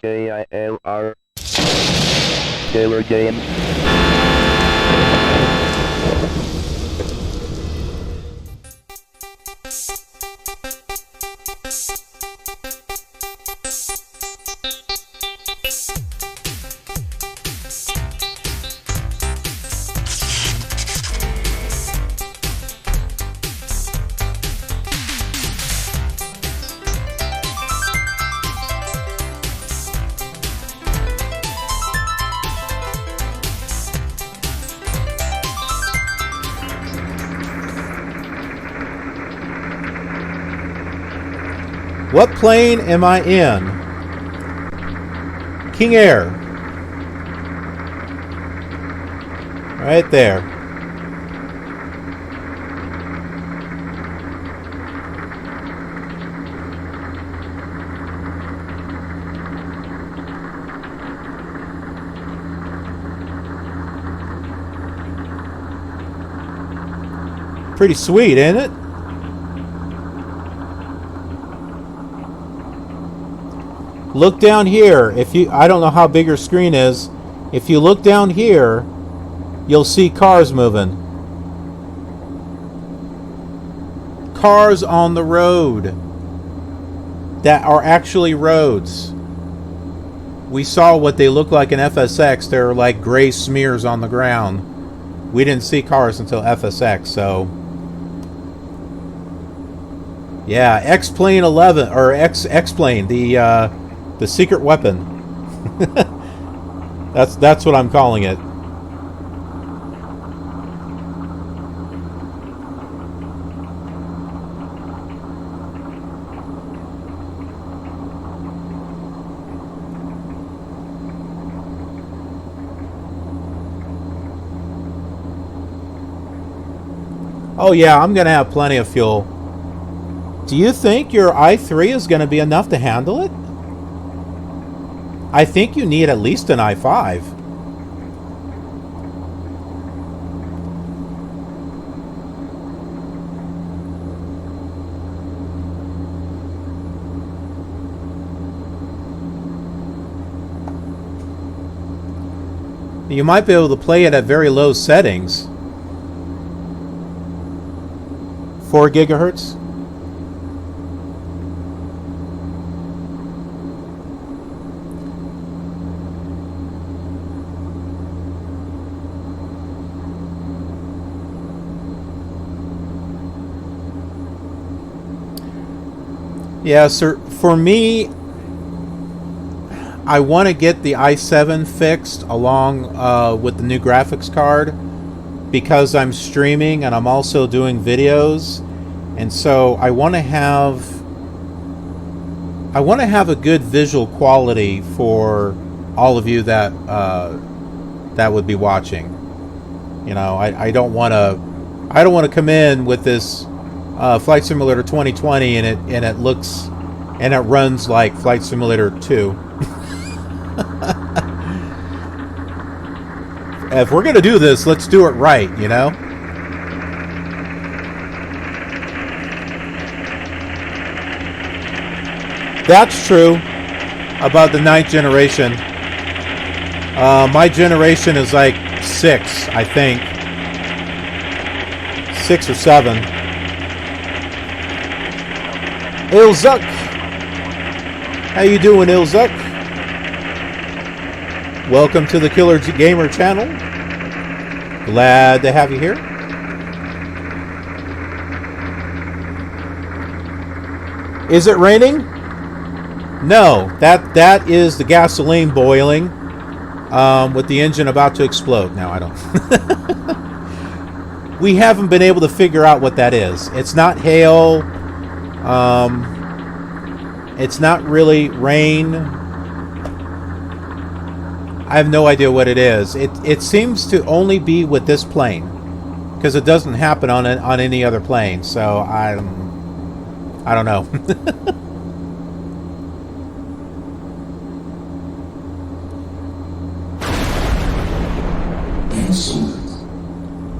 KILR Killer Game. What plane am I in? King Air. Right there. Pretty sweet, ain't it? Look down here. I don't know how big your screen is. If you look down here, you'll see cars moving. Cars on the road that are actually roads. We saw what they look like in FSX. They're like gray smears on the ground. We didn't see cars until FSX, so yeah, X-Plane 11 or X-Plane, the secret weapon. That's what I'm calling it. Oh yeah, I'm gonna have plenty of fuel. Do you think your i3 is gonna be enough to handle it? I think you need at least an i5. You might be able to play it at very low settings. 4 gigahertz? Yeah, sir. For me, I want to get the i7 fixed along with the new graphics card because I'm streaming and I'm also doing videos, and so I want to have a good visual quality for all of you that that would be watching. You know, I don't want to come in with this Flight Simulator 2020 and it looks and it runs like Flight Simulator 2. If we're gonna do this, let's do it right, you know? That's true about the 9th generation. My generation is like 6, I think. 6 or 7. Ilzuk! How you doing, Ilzuk? Welcome to the Killer Gamer channel. Glad to have you here. Is it raining? No, that is the gasoline boiling with the engine about to explode. No, I don't. We haven't been able to figure out what that is. It's not hail. It's not really rain. I have no idea what it is. It seems to only be with this plane because it doesn't happen on any other plane. So I don't know.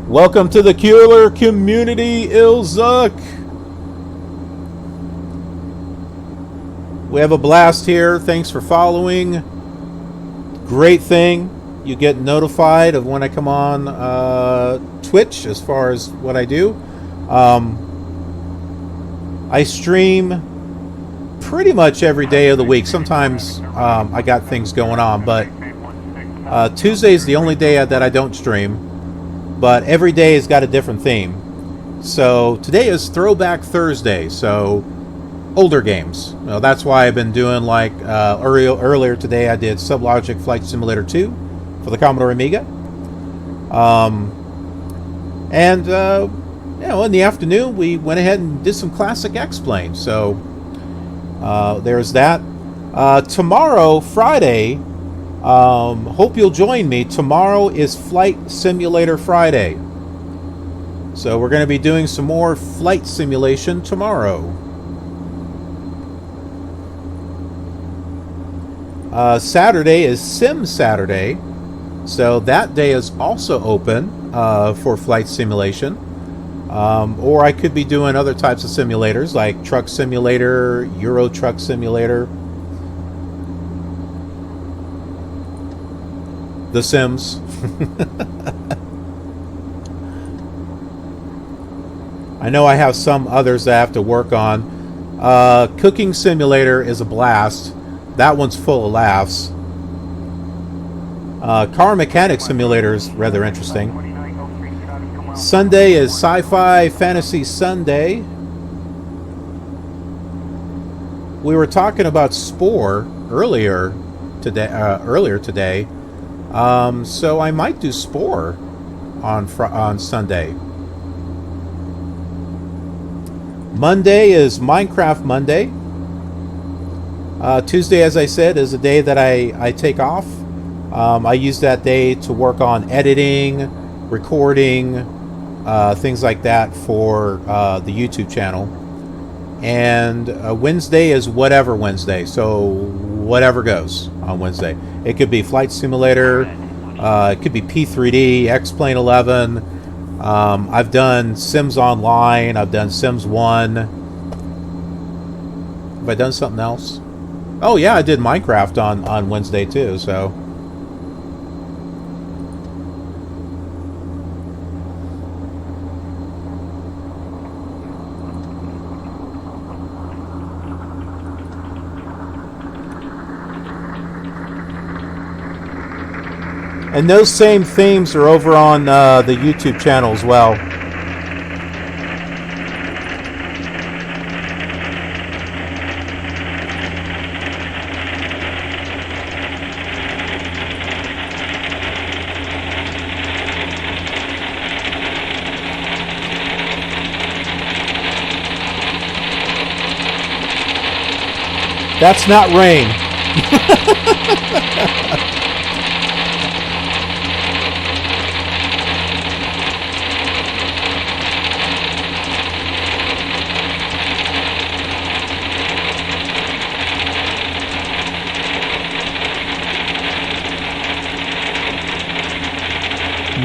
Welcome to the KILR community, Ilzuk. We have a blast here. Thanks for following. Great thing. You get notified of when I come on Twitch as far as what I do. I stream pretty much every day of the week. Sometimes I got things going on, but Tuesday is the only day that I don't stream. But every day has got a different theme. So today is Throwback Thursday, so older games. Well, that's why I've been doing like earlier today I did Sublogic Flight Simulator 2 for the Commodore Amiga. You know, in the afternoon we went ahead and did some classic X-Plane. So there's that. Tomorrow, Friday, hope you'll join me. Tomorrow is Flight Simulator Friday. So we're going to be doing some more flight simulation tomorrow. Saturday is Sim Saturday. So that day is also open for flight simulation. Or I could be doing other types of simulators like Truck Simulator, Euro Truck Simulator, The Sims. I know I have some others that I have to work on. Cooking Simulator is a blast. That one's full of laughs. Car Mechanic Simulator is rather interesting. Sunday is Sci-Fi Fantasy Sunday. We were talking about Spore earlier today. So I might do Spore on Sunday. Monday is Minecraft Monday. Tuesday, as I said, is a day that I take off. I use that day to work on editing, recording, things like that for the YouTube channel. And Wednesday is whatever Wednesday, so whatever goes on Wednesday. It could be Flight Simulator, it could be P3D, X-Plane 11. I've done Sims Online, I've done Sims 1. Have I done something else? Oh yeah, I did Minecraft on Wednesday too, so. And those same themes are over on the YouTube channel as well. That's not rain.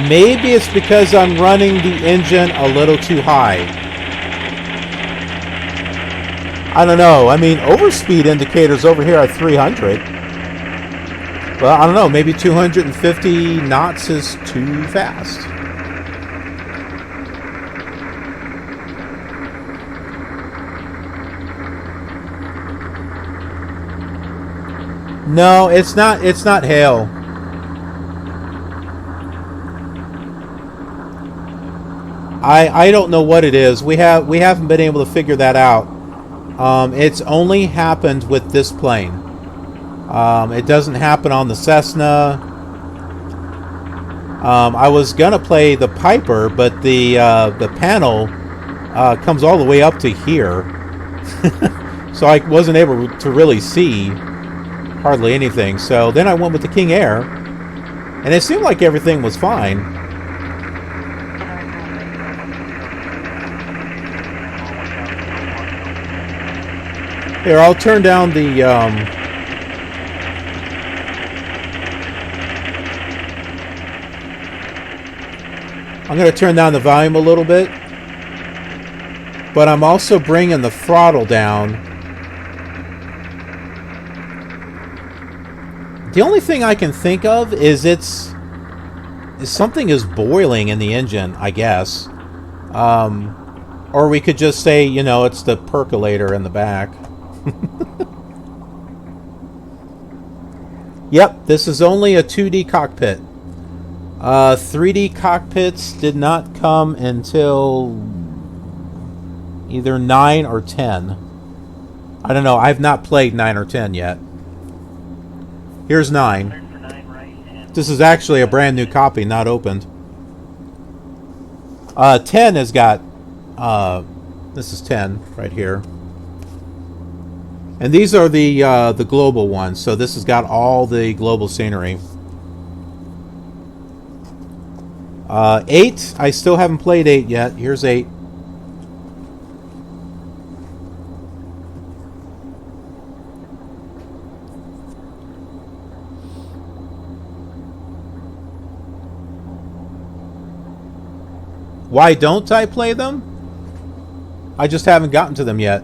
Maybe it's because I'm running the engine a little too high. I don't know. I mean, overspeed indicators over here are 300. Well, I don't know. Maybe 250 knots is too fast. No, it's not. It's not hail. I don't know what it is. We haven't been able to figure that out. It's only happened with this plane. It doesn't happen on the Cessna. I was gonna play the Piper, but the panel comes all the way up to here, so I wasn't able to really see hardly anything. So then I went with the King Air, and it seemed like everything was fine. Here, I'll turn down the I'm going to turn down the volume a little bit, but I'm also bringing the throttle down The only thing I can think of is something is boiling in the engine, I guess. Or we could just say, you know, it's the percolator in the back. Yep, this is only a 2D cockpit. 3D cockpits did not come until either 9 or 10. I don't know, I've not played 9 or 10 yet. Here's 9. This is actually a brand new copy, not opened. 10 has got... this is 10 right here. And these are the global ones, so this has got all the global scenery. 8, I still haven't played 8 yet. Here's 8. Why don't I play them? I just haven't gotten to them yet.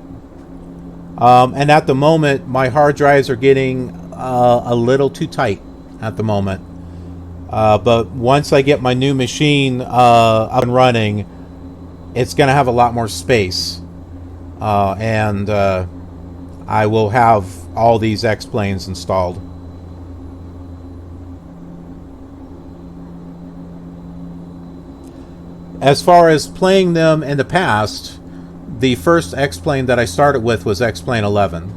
And at the moment, my hard drives are getting a little too tight at the moment. But once I get my new machine up and running, it's going to have a lot more space. And I will have all these X-Planes installed. As far as playing them in the past, the first X-Plane that I started with was X-Plane 11.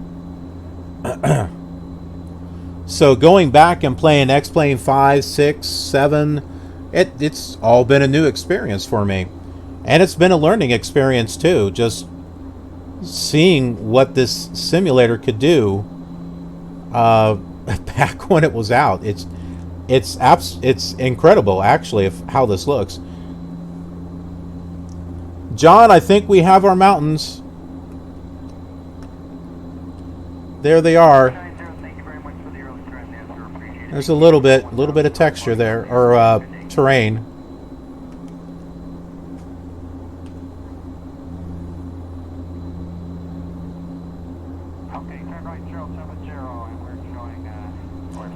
So going back and playing X-Plane 5, 6, 7, it's all been a new experience for me. And it's been a learning experience too, just seeing what this simulator could do back when it was out. It's incredible, actually, how this looks. John, I think we have our mountains. There they are. There's a little bit of texture there, or terrain.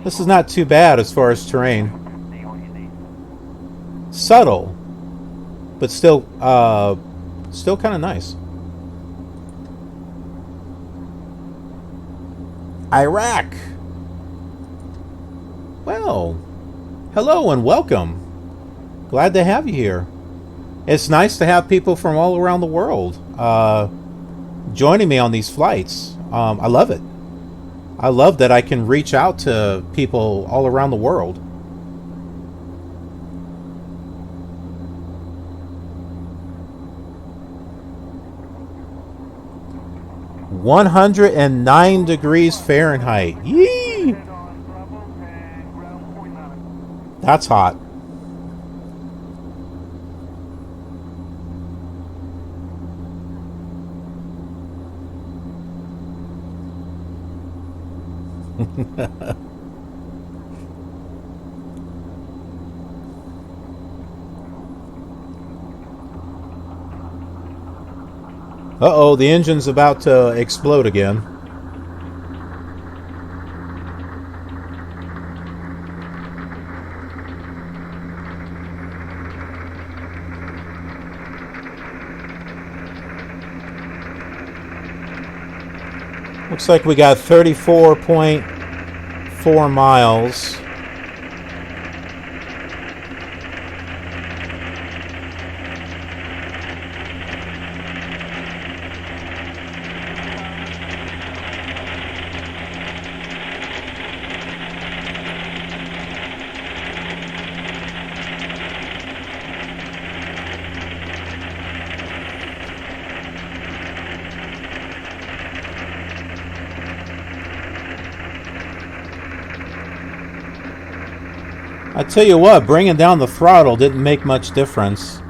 This is not too bad as far as terrain. Subtle, but still kind of nice. Iraq. Well, hello and welcome. Glad to have you here. It's nice to have people from all around the world joining me on these flights. I love it. I love that I can reach out to people all around the world. (109 degrees Fahrenheit). Yee! That's hot. Uh-oh, the engine's about to explode again. Looks like we got 34.4 miles. I tell you what, bringing down the throttle didn't make much difference.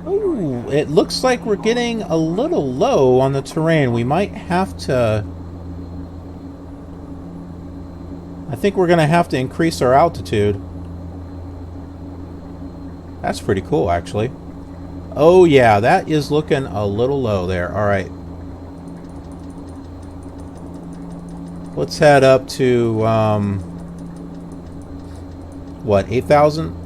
Ooh, it looks like we're getting a little low on the terrain. We might have to... I think we're going to have to increase our altitude. That's pretty cool, actually. Oh yeah, that is looking a little low there. All right. Let's head up to, what, 8,000?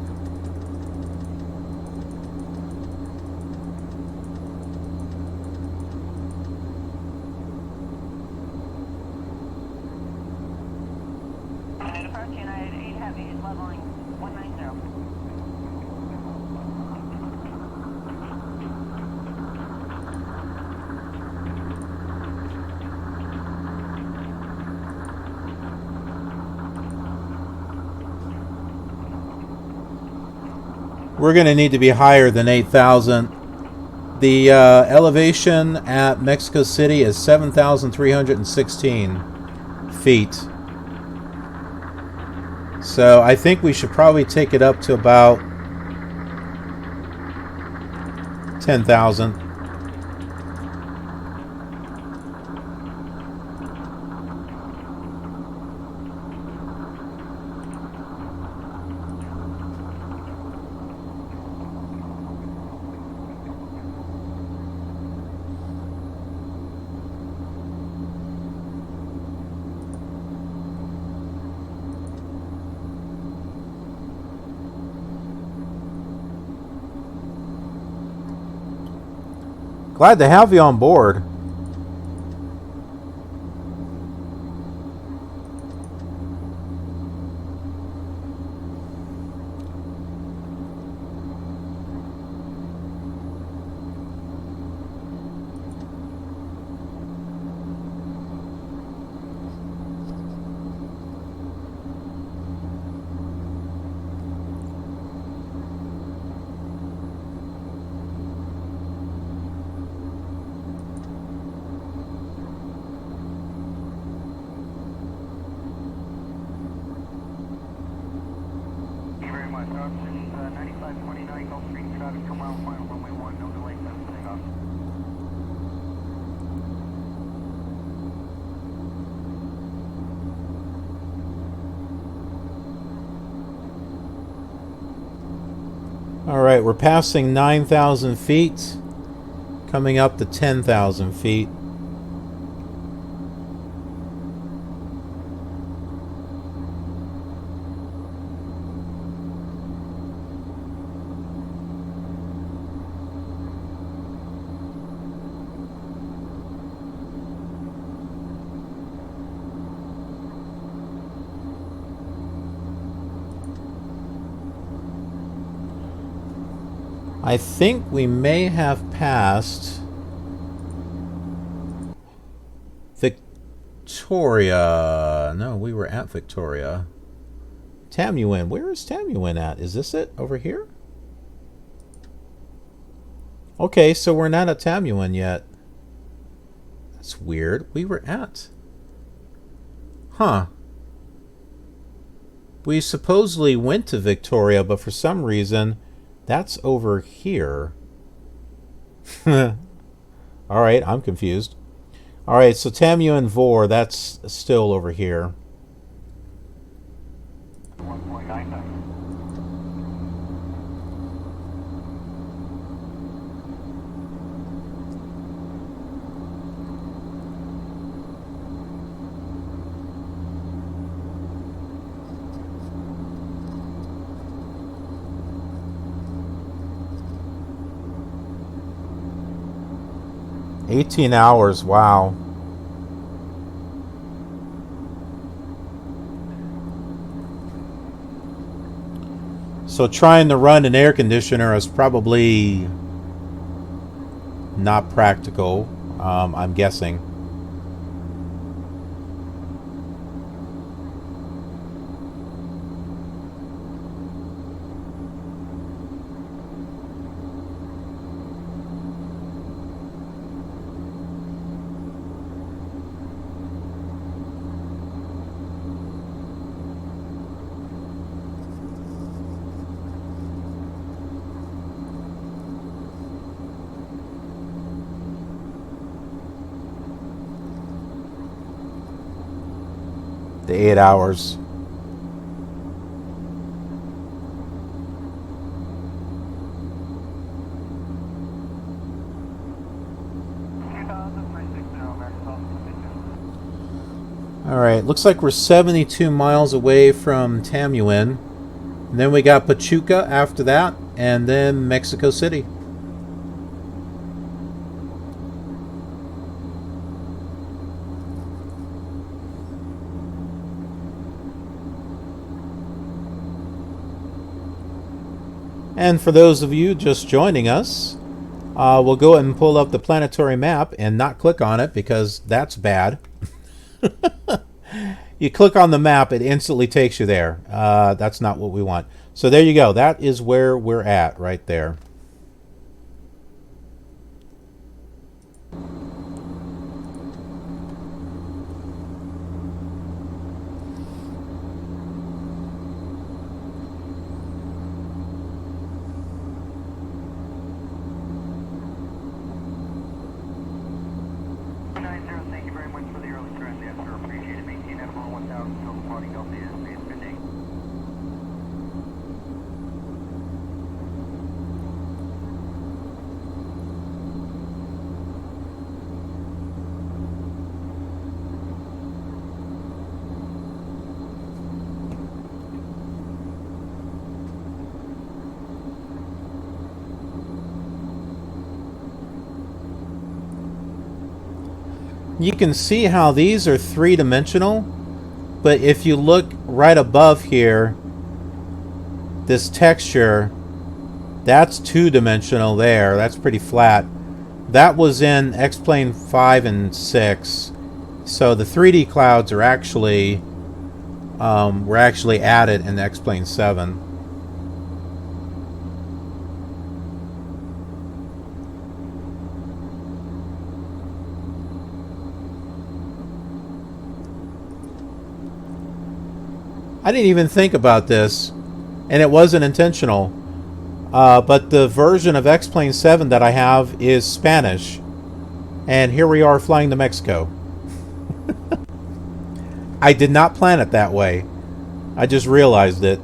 We're going to need to be higher than 8,000. The elevation at Mexico City is 7,316 feet. So I think we should probably take it up to about 10,000. Glad to have you on board. Alright, we're passing 9,000 feet, coming up to 10,000 feet. I think we may have passed Victoria. No, we were at Victoria. Tamuin. Where is Tamuin at? Is this it? Over here? Okay, so we're not at Tamuin yet. That's weird. We were at... Huh. We supposedly went to Victoria, but for some reason... That's over here. Alright, I'm confused. Alright, so Tamuin Vor, that's still over here. 1.99. 18 hours, wow. So trying to run an air conditioner is probably not practical, I'm guessing. The 8 hours. Alright, looks like we're 72 miles away from Tamuin. And then we got Pachuca after that, and then Mexico City. And for those of you just joining us, we'll go ahead and pull up the planetary map and not click on it because that's bad. You click on the map, it instantly takes you there. That's not what we want. So there you go. That is where we're at right there. You can see how these are three-dimensional, but if you look right above here, this texture, that's two-dimensional there. That's pretty flat. That was in X-Plane 5 and 6. So the 3D clouds are actually were actually added in X-Plane 7. I didn't even think about this, and it wasn't intentional. But the version of X-Plane 7 that I have is Spanish. And here we are flying to Mexico. I did not plan it that way. I just realized it.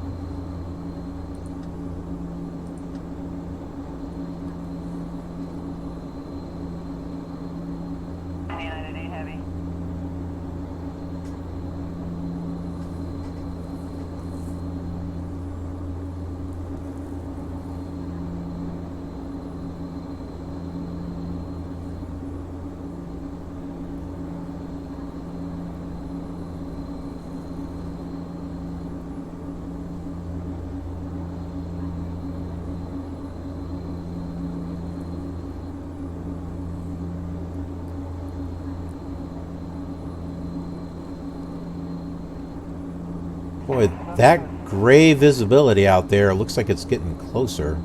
Boy, that gray visibility out there looks like it's getting closer.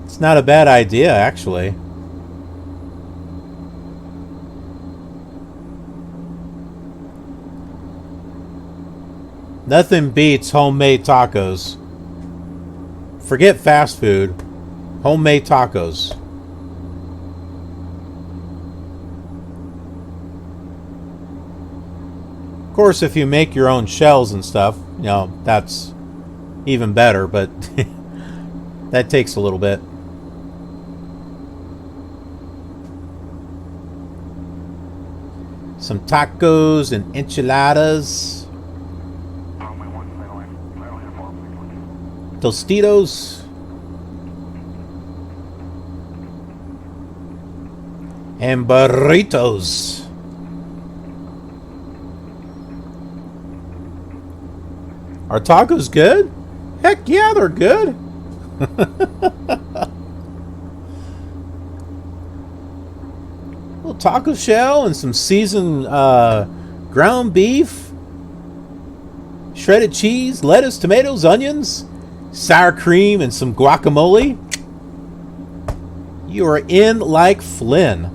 It's not a bad idea, actually. Nothing beats homemade tacos. Forget fast food. Homemade tacos. Of course, if you make your own shells and stuff, you know, that's even better, but that takes a little bit. Some tacos and enchiladas. Tostitos. And burritos. Are tacos good? Heck yeah, they're good. Little taco shell and some seasoned ground beef, shredded cheese, lettuce, tomatoes, onions, sour cream, and some guacamole. You are in like Flynn.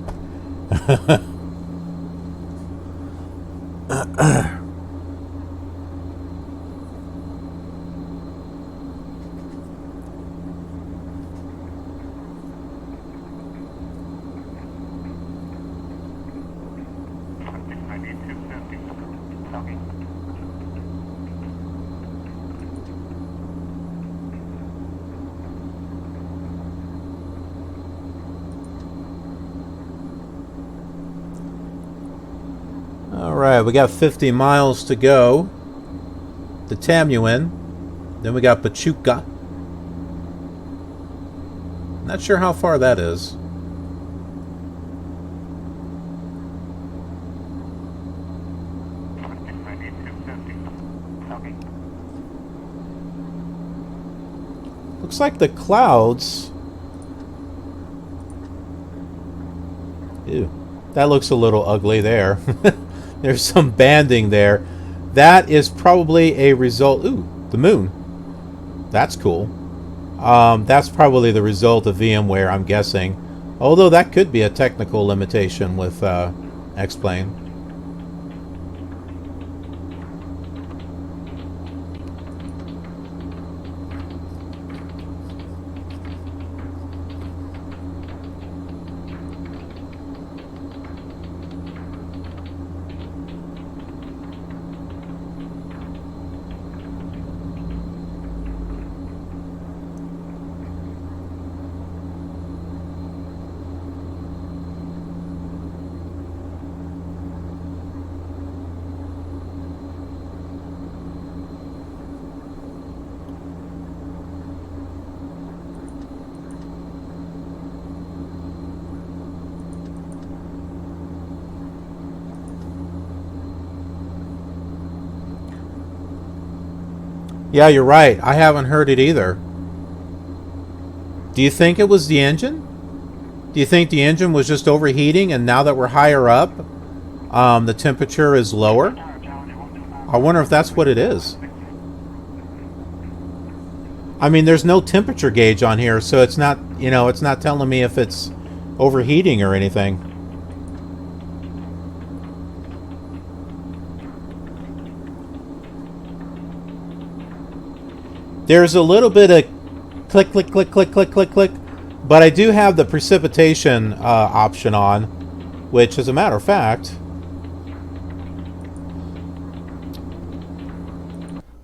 Alright, we got 50 miles to go to Tamuin. Then we got Pachuca. Not sure how far that is. Looks like the clouds. Ew. That looks a little ugly there. There's some banding there. That is probably a result... Ooh, the moon. That's cool. That's probably the result of VMware, I'm guessing. Although that could be a technical limitation with X-Plane. Yeah, you're right. I haven't heard it either. Do you think it was the engine? Do you think the engine was just overheating and now that we're higher up, the temperature is lower? I wonder if that's what it is. I mean, there's no temperature gauge on here, so it's not, you know, it's not telling me if it's overheating or anything. There's a little bit of click, click, click, click, click, click, click. But I do have the precipitation option on, which, as a matter of fact,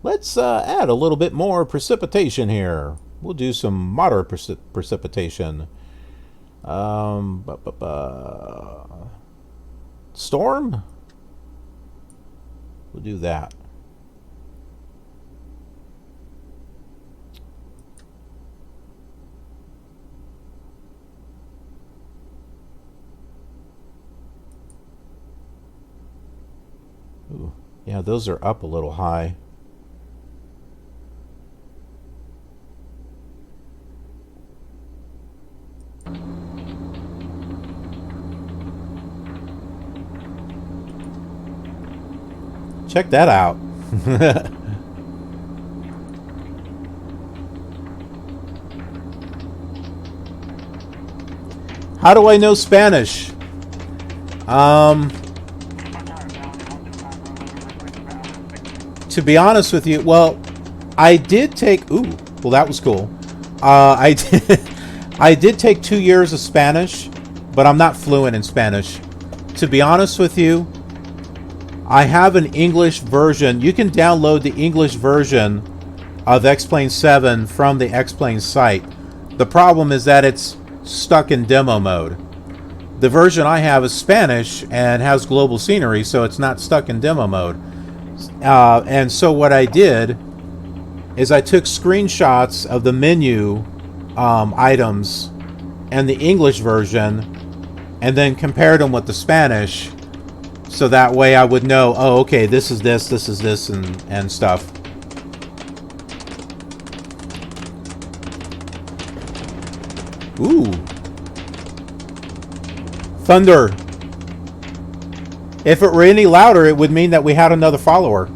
let's add a little bit more precipitation here. We'll do some moderate precipitation. Storm? We'll do that. Ooh, yeah, those are up a little high. Check that out. How do I know Spanish? To be honest with you, well, I did take... Ooh, well, that was cool. I did take 2 years of Spanish, but I'm not fluent in Spanish. To be honest with you, I have an English version. You can download the English version of X-Plane 7 from the X-Plane site. The problem is that it's stuck in demo mode. The version I have is Spanish and has global scenery, so it's not stuck in demo mode. And so what I did is I took screenshots of the menu items and the English version and then compared them with the Spanish, so that way I would know, oh, okay, this is this, and stuff. Ooh. Thunder. If it were any louder, it would mean that we had another follower.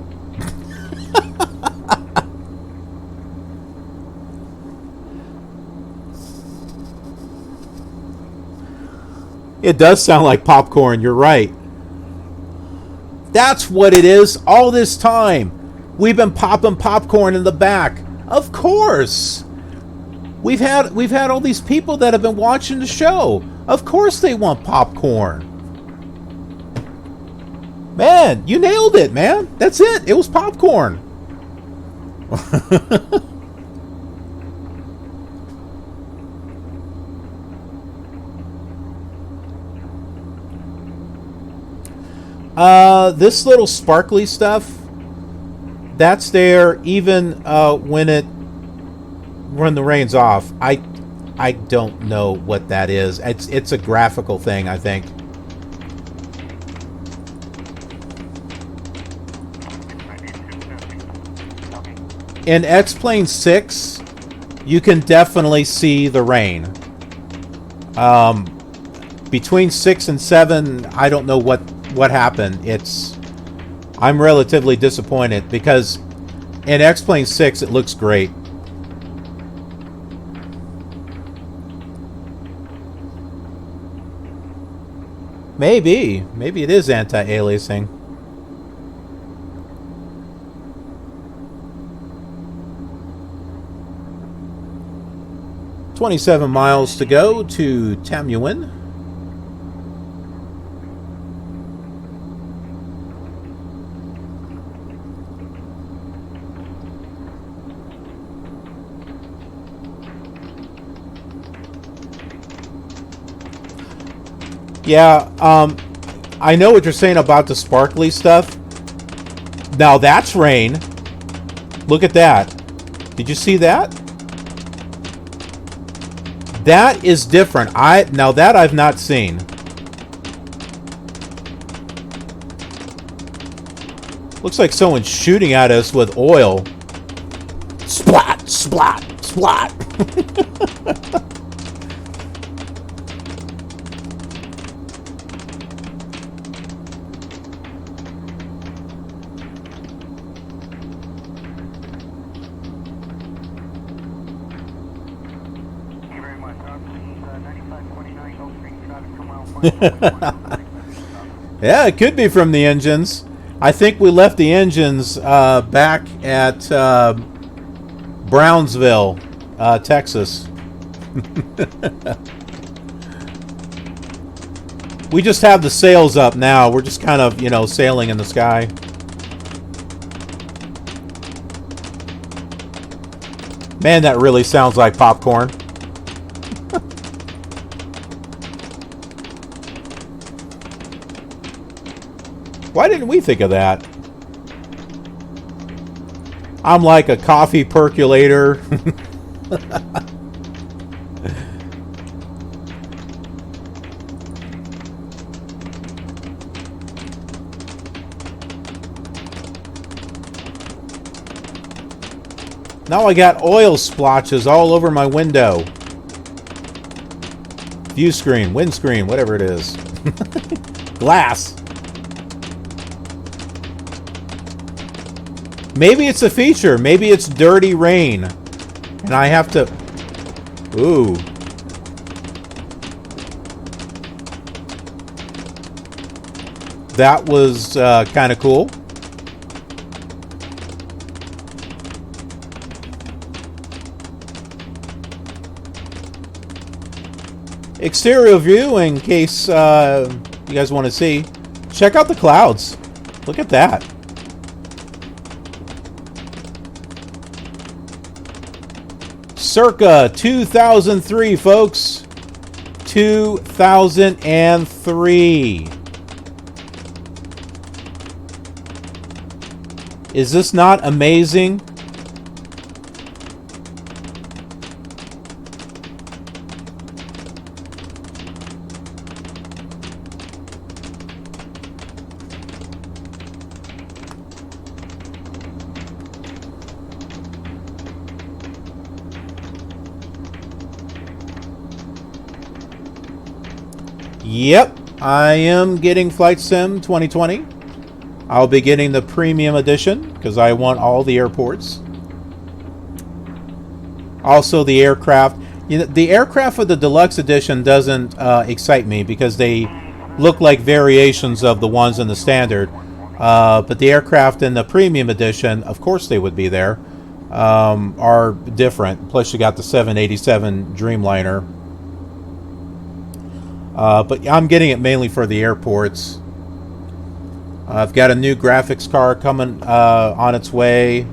It does sound like popcorn, you're right. That's what it is all this time. We've been popping popcorn in the back. Of course. We've had all these people that have been watching the show. Of course they want popcorn. Man, you nailed it, man. That's it. It was popcorn. This little sparkly stuff, that's there even when the rain's off. I don't know what that is. It's a graphical thing, I think. In X-Plane 6, you can definitely see the rain. Between 6 and 7, I don't know what happened. I'm relatively disappointed because in X-Plane 6 it looks great. Maybe it is anti-aliasing. "27 miles to go to Tamuin." Yeah, I know what you're saying about the sparkly stuff. Now that's rain. Look at that. Did you see that? That is different. Now that I've not seen. Looks like someone's shooting at us with oil. Splat, splat, splat. Yeah, it could be from the engines. I think we left the engines back at Brownsville, Texas. We just have the sails up now. We're just kind of, sailing in the sky. Man, that really sounds like popcorn. Why didn't we think of that? I'm like a coffee percolator. Now I got oil splotches all over my window. View screen, windscreen, whatever it is. Glass. Maybe it's a feature. Maybe it's dirty rain. And I have to... Ooh. That was kind of cool. Exterior view, in case you guys want to see. Check out the clouds. Look at that. Circa 2003, folks. 2003. Is this not amazing? Yep, I am getting Flight Sim 2020. I'll be getting the premium edition because I want all the airports. Also the aircraft. The aircraft of the deluxe edition doesn't excite me because they look like variations of the ones in the standard. But the aircraft in the premium edition, of course they would be there, are different. Plus you got the 787 Dreamliner. But I'm getting it mainly for the airports. I've got a new graphics card coming on its way.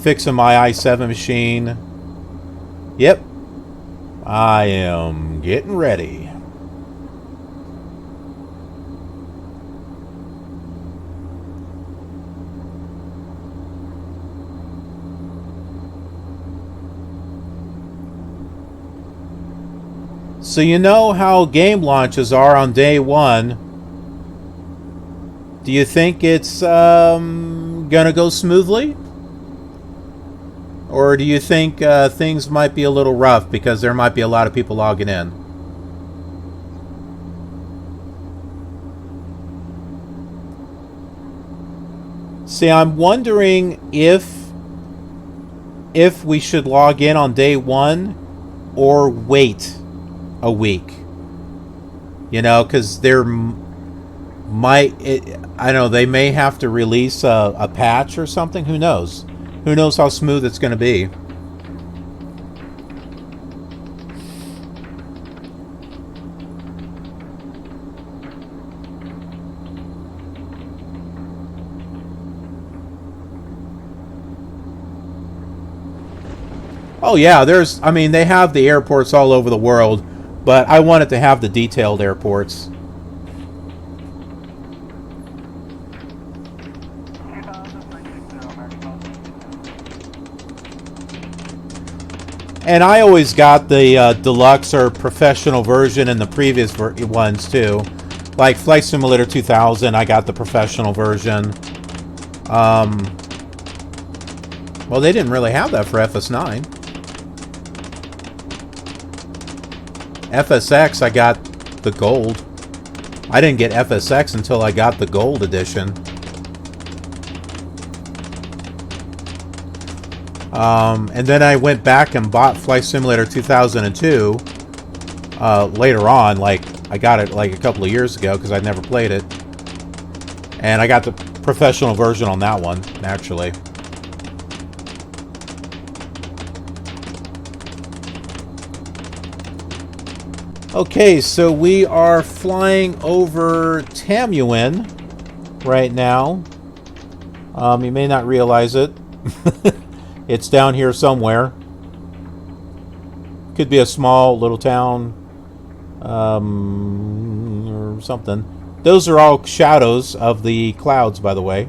Fixing my i7 machine. Yep. I am getting ready. So you know how game launches are on day one. Do you think it's gonna go smoothly? Or do you think things might be a little rough because there might be a lot of people logging in? See, I'm wondering if we should log in on day one or wait a week. You know, because there might... I don't know, they may have to release a patch or something. Who knows? Who knows how smooth it's going to be? Oh yeah, I mean, they have the airports all over the world, but I wanted to have the detailed airports. And I always got the deluxe or professional version in the previous ones too. Like Flight Simulator 2000, I got the professional version. Well, they didn't really have that for FS9. FSX, I got the gold. I didn't get FSX until I got the gold edition. And then I went back and bought Flight Simulator 2002 later on. Like, I got it like a couple of years ago because I'd never played it. And I got the professional version on that one, actually. Okay, so we are flying over Tamuin right now. You may not realize it. It's down here somewhere. Could be a small little town or something. Those are all shadows of the clouds, by the way.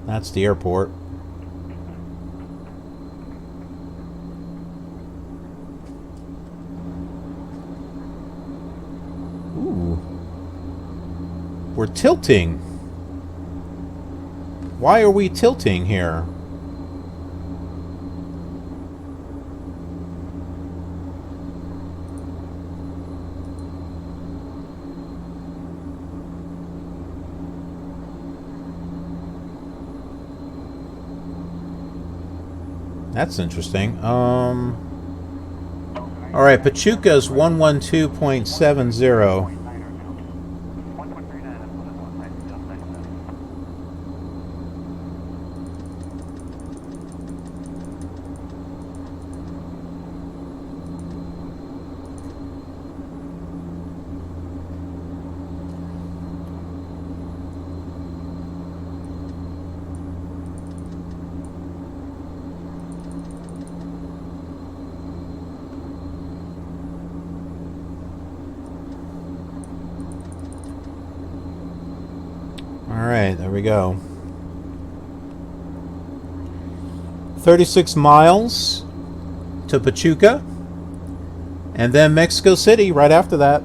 That's the airport. Ooh. We're tilting. Why are we tilting here? That's interesting. Alright, Pachuca's 112.70. Alright, there we go. 36 miles to Pachuca. And then Mexico City right after that.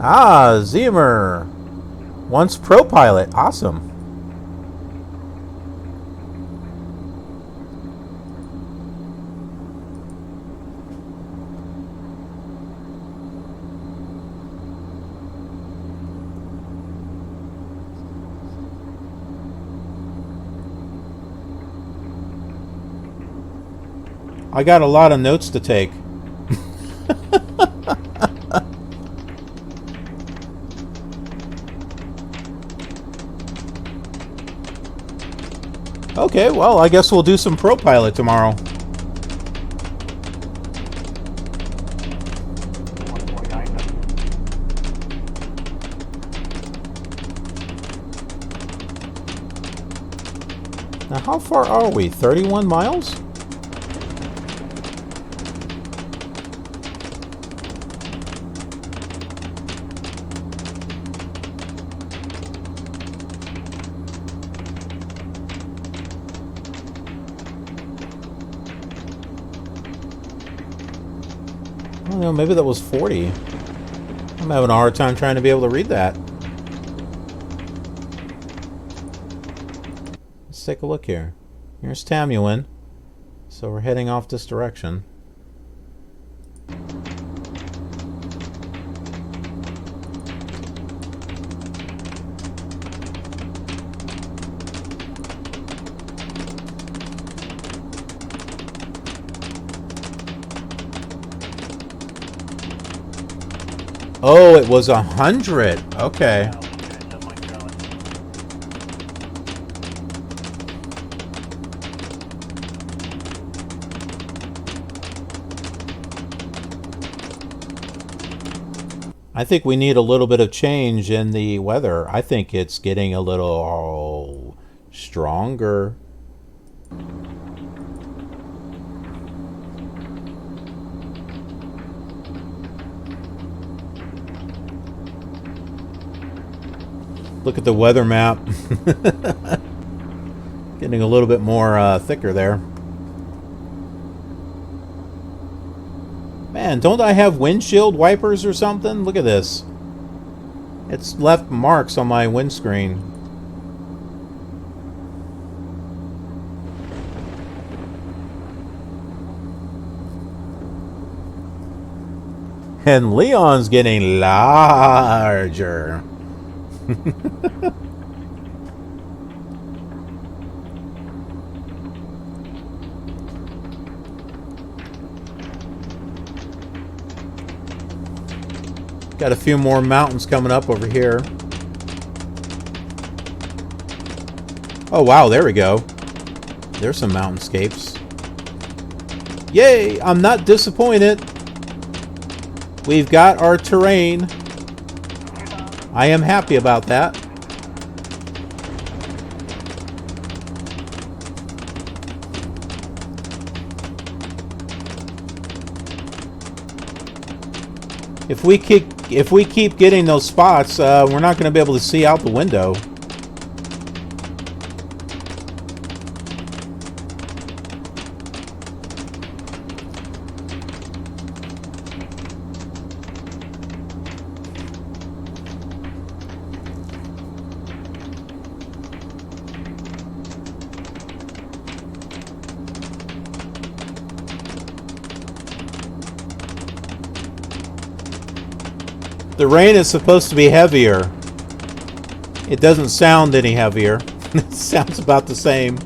Ah, Zimmer. Once pro pilot. Awesome. I got a lot of notes to take. Okay, well, I guess we'll do some Pro Pilot tomorrow. Now, how far are we? 31 miles? I don't know, maybe that was 40. I'm having a hard time trying to be able to read that. Let's take a look here. Here's Tamuin. So we're heading off this direction. Oh, it was 100. Okay. I think we need a little bit of change in the weather. I think it's getting a little stronger. Look at the weather map. Getting a little bit more thicker there. Man, don't I have windshield wipers or something? Look at this. It's left marks on my windscreen. And Leon's getting larger. Got a few more mountains coming up over here. Oh wow, there we go. There's some mountainscapes. Yay! I'm not disappointed. We've got our terrain. I am happy about that. If we keep getting those spots, we're not going to be able to see out the window. The rain is supposed to be heavier. It doesn't sound any heavier. It sounds about the same.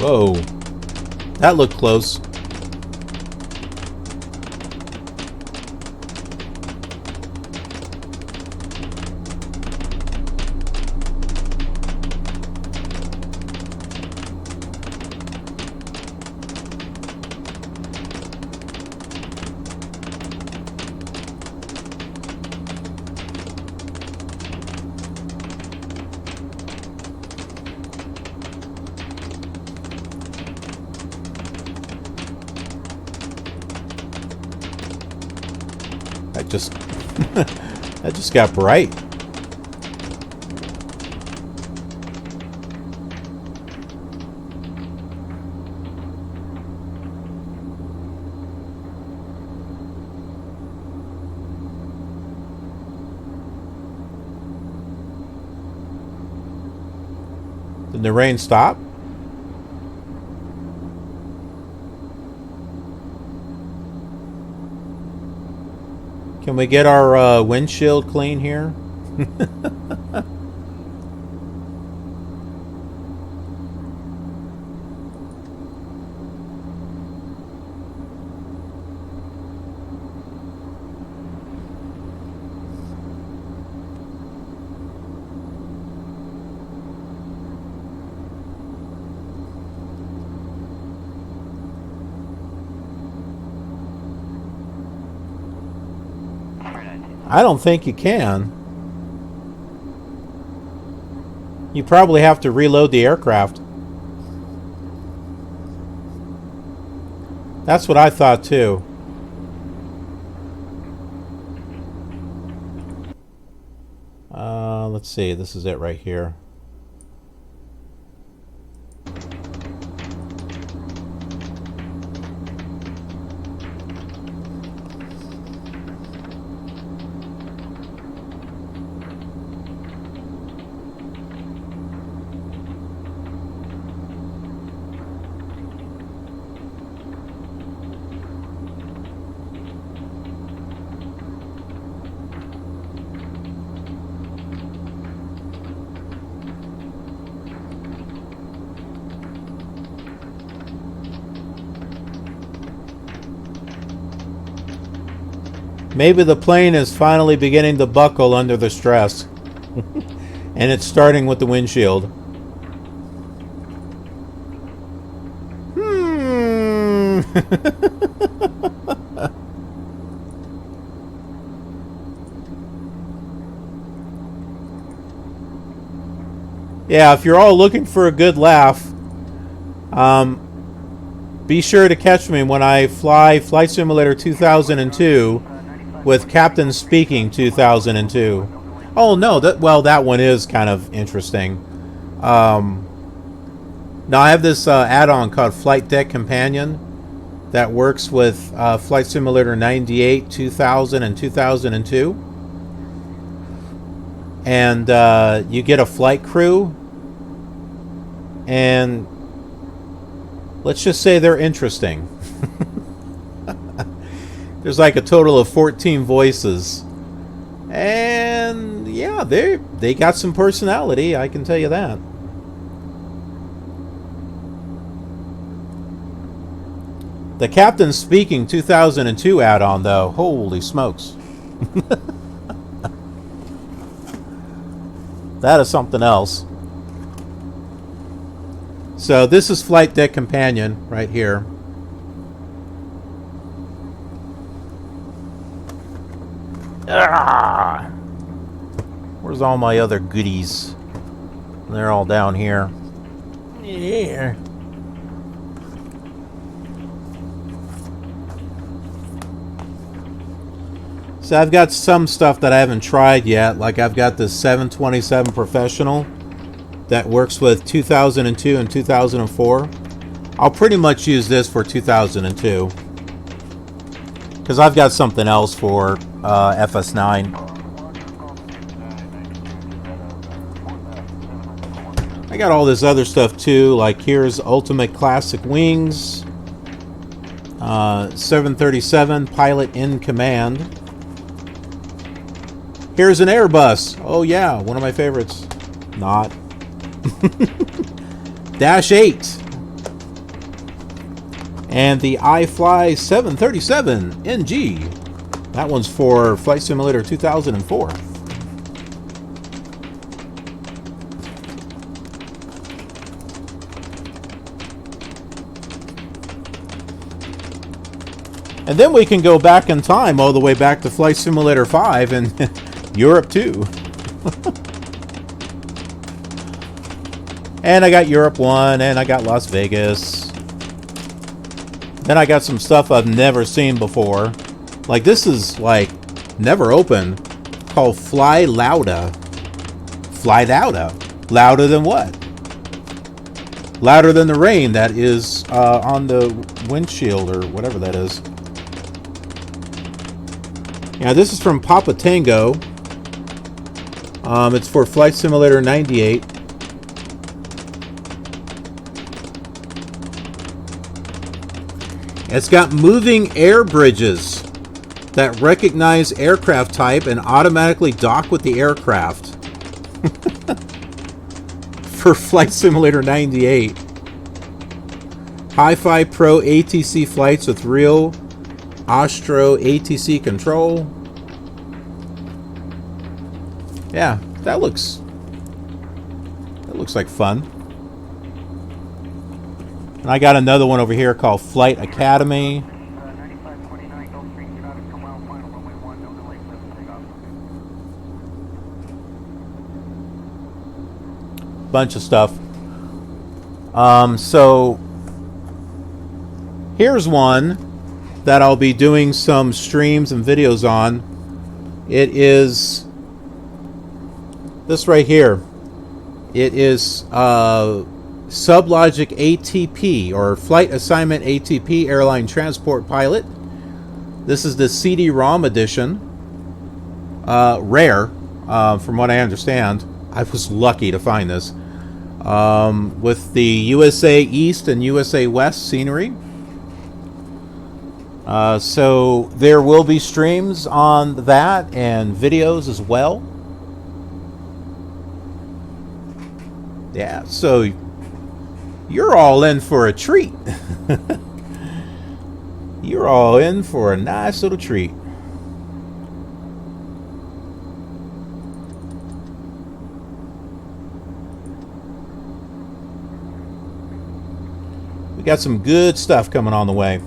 Whoa. That looked close. That just got bright. Did the rain stop? Can we get our windshield clean here? I don't think you can. You probably have to reload the aircraft. That's what I thought too. Let's see. This is it right here. Maybe the plane is finally beginning to buckle under the stress. And it's starting with the windshield. Yeah, if you're all looking for a good laugh, be sure to catch me when I fly Flight Simulator 2002 with Captain Speaking 2002. Oh no, that one is kind of interesting. Now I have this add-on called Flight Deck Companion that works with Flight Simulator 98, 2000, and 2002. And you get a flight crew, and let's just say they're interesting. There's like a total of 14 voices. And yeah, they got some personality, I can tell you that. The Captain Speaking 2002 add-on though, holy smokes. That is something else. So this is Flight Deck Companion right here. Ah! Where's all my other goodies? They're all down here. Yeah. So I've got some stuff that I haven't tried yet. Like I've got this 727 Professional that works with 2002 and 2004. I'll pretty much use this for 2002. Because I've got something else for FS9. I got all this other stuff too, like here's Ultimate Classic Wings, 737 Pilot in Command. Here's an Airbus. Oh yeah, one of my favorites. Not. Dash 8. And the iFly 737 NG. That one's for Flight Simulator 2004. And then we can go back in time all the way back to Flight Simulator 5 and Europe too. And I got Europe 1 and I got Las Vegas. Then I got some stuff I've never seen before. Like this is like never open, called Fly Louda. Fly Louda. Louder than what? Louder than the rain that is on the windshield or whatever that is. Yeah, this is from Papa Tango. It's for Flight Simulator 98. It's got moving air bridges that recognize aircraft type and automatically dock with the aircraft. For Flight Simulator 98. Hi-Fi Pro ATC flights with real Astro ATC control. Yeah, that looks like fun. And I got another one over here called Flight Academy. bunch of stuff. So here's one that I'll be doing some streams and videos on. It is this right here. It is Sublogic ATP, or Flight Assignment ATP Airline Transport Pilot. This is the CD-ROM edition. Rare, from what I understand. I was lucky to find this. With the USA East and USA West scenery. So there will be streams on that and videos as well. Yeah, so you're all in for a treat. You're all in for a nice little treat. We got some good stuff coming on the way.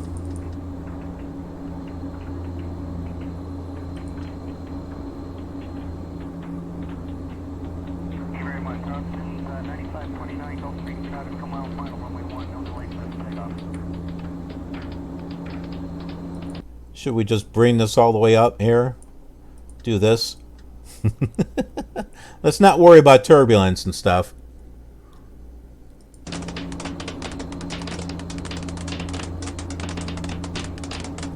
Should we just bring this all the way up here? Do this? Let's not worry about turbulence and stuff.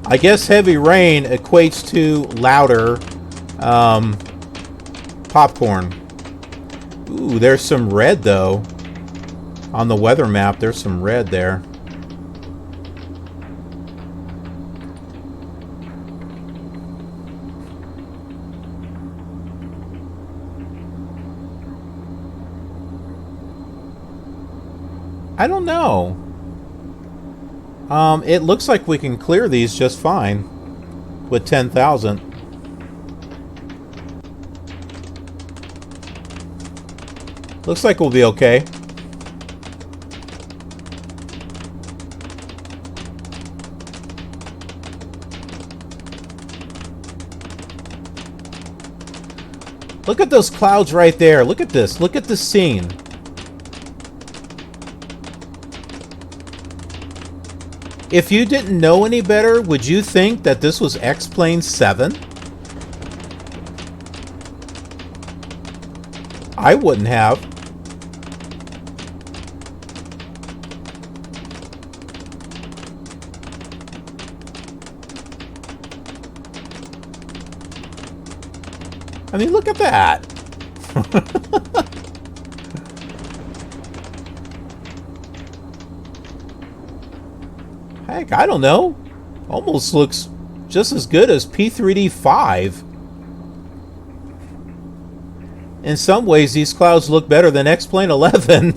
I guess heavy rain equates to louder popcorn. Ooh, there's some red though. On the weather map, there's some red there. I don't know. It looks like we can clear these just fine with 10,000. Looks like we'll be okay. Look at those clouds right there. Look at this. Look at the scene. If you didn't know any better, would you think that this was X-Plane 7? I wouldn't have. I mean, look at that. Heck, I don't know. Almost looks just as good as P3D5. In some ways, these clouds look better than X-Plane 11.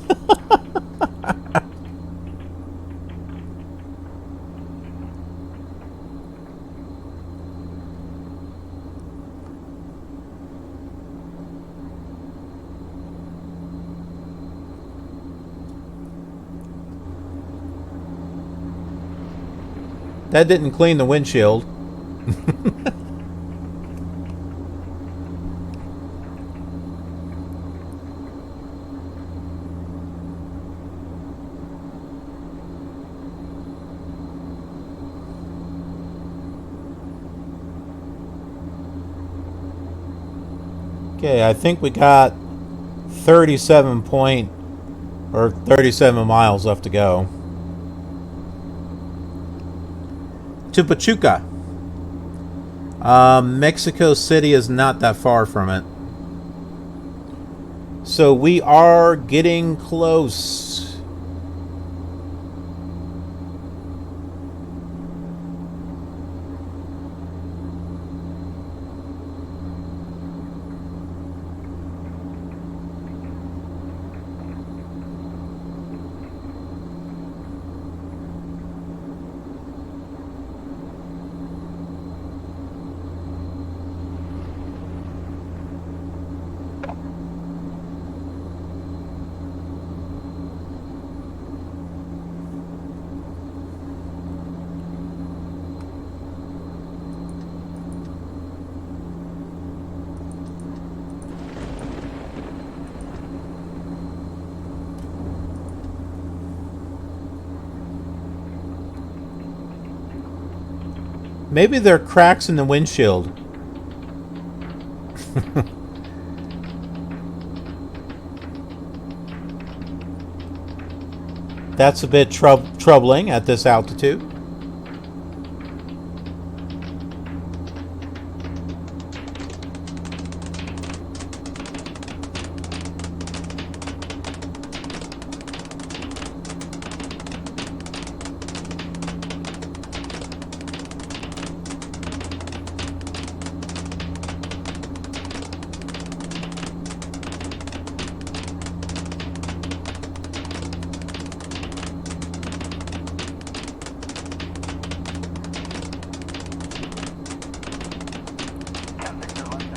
That didn't clean the windshield. Okay, I think we got 37 miles left to go. To Pachuca. Mexico City is not that far from it. So we are getting close. Maybe they're cracks in the windshield. That's a bit troubling at this altitude.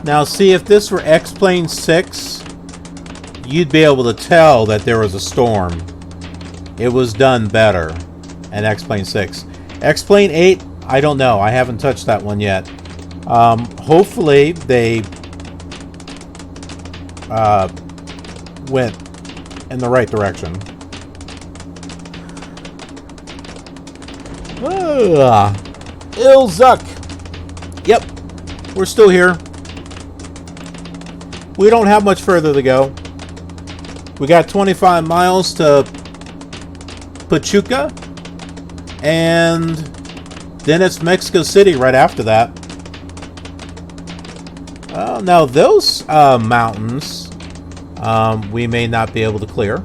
Now, see, if this were X-Plane 6, you'd be able to tell that there was a storm. It was done better in X-Plane 6. X-Plane 8, I don't know. I haven't touched that one yet. Hopefully, they went in the right direction. Ilzuck! Yep, we're still here. We don't have much further to go. We got 25 miles to Pachuca, and then it's Mexico City right after that. Oh, now those mountains we may not be able to clear.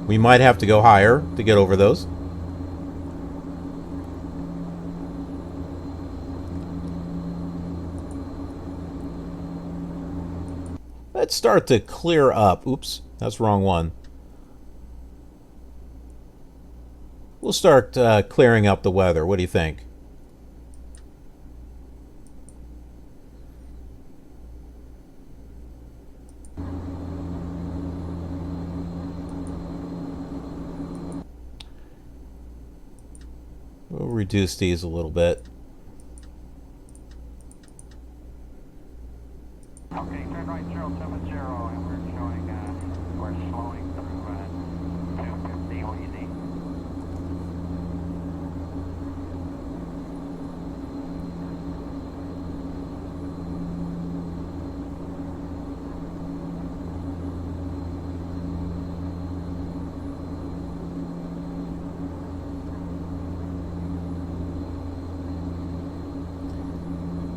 We might have to go higher to get over those. Let's start to clear up. Oops, that's the wrong one. We'll start clearing up the weather. What do you think? We'll reduce these a little bit. Okay, turn right 070, and we're showing, we're slowing through 250, what do you need?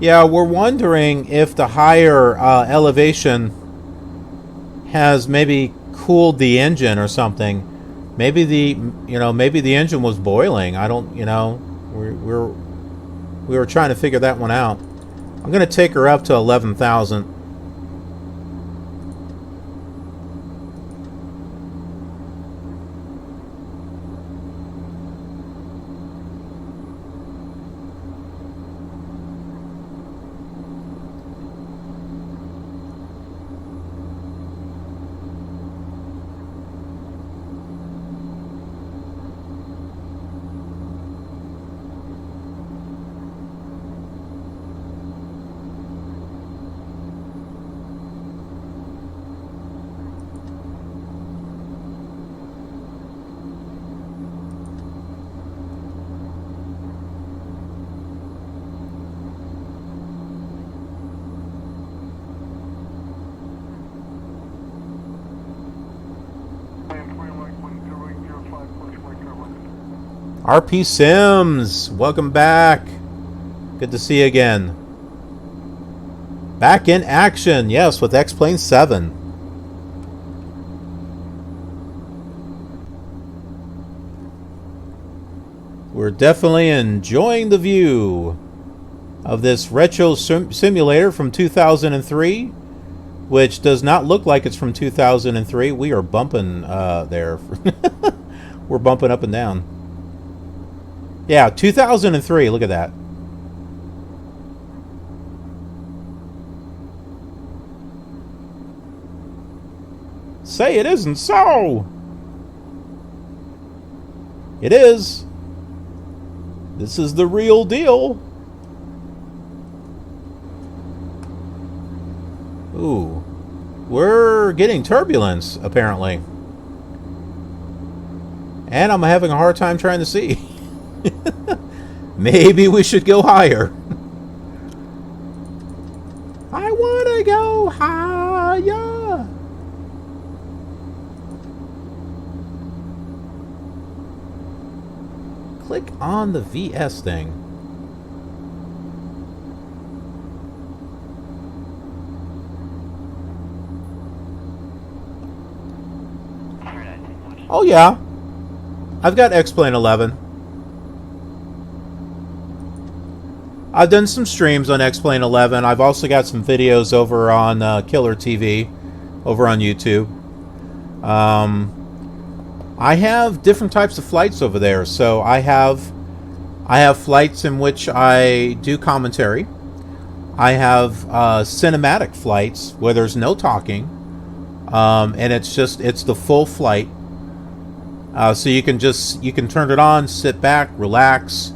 Yeah, we're wondering if the higher elevation has maybe cooled the engine or something. Maybe maybe the engine was boiling. I don't, we were trying to figure that one out. I'm going to take her up to 11,000. RPSimz, welcome back. Good to see you again. Back in action, yes, with X-Plane 7. We're definitely enjoying the view of this retro simulator from 2003, which does not look like it's from 2003. We are bumping there. We're bumping up and down. Yeah, 2003. Look at that. Say it isn't so. It is. This is the real deal. Ooh. We're getting turbulence, apparently. And I'm having a hard time trying to see. Maybe we should go higher. I want to go higher. Click on the VS thing. Oh yeah, I've got X-Plane 11. I've done some streams on X-Plane 11. I've also got some videos over on KILR TV, over on YouTube. I have different types of flights over there. So I have flights in which I do commentary. I have cinematic flights where there's no talking, and it's the full flight. So you can turn it on, sit back, relax.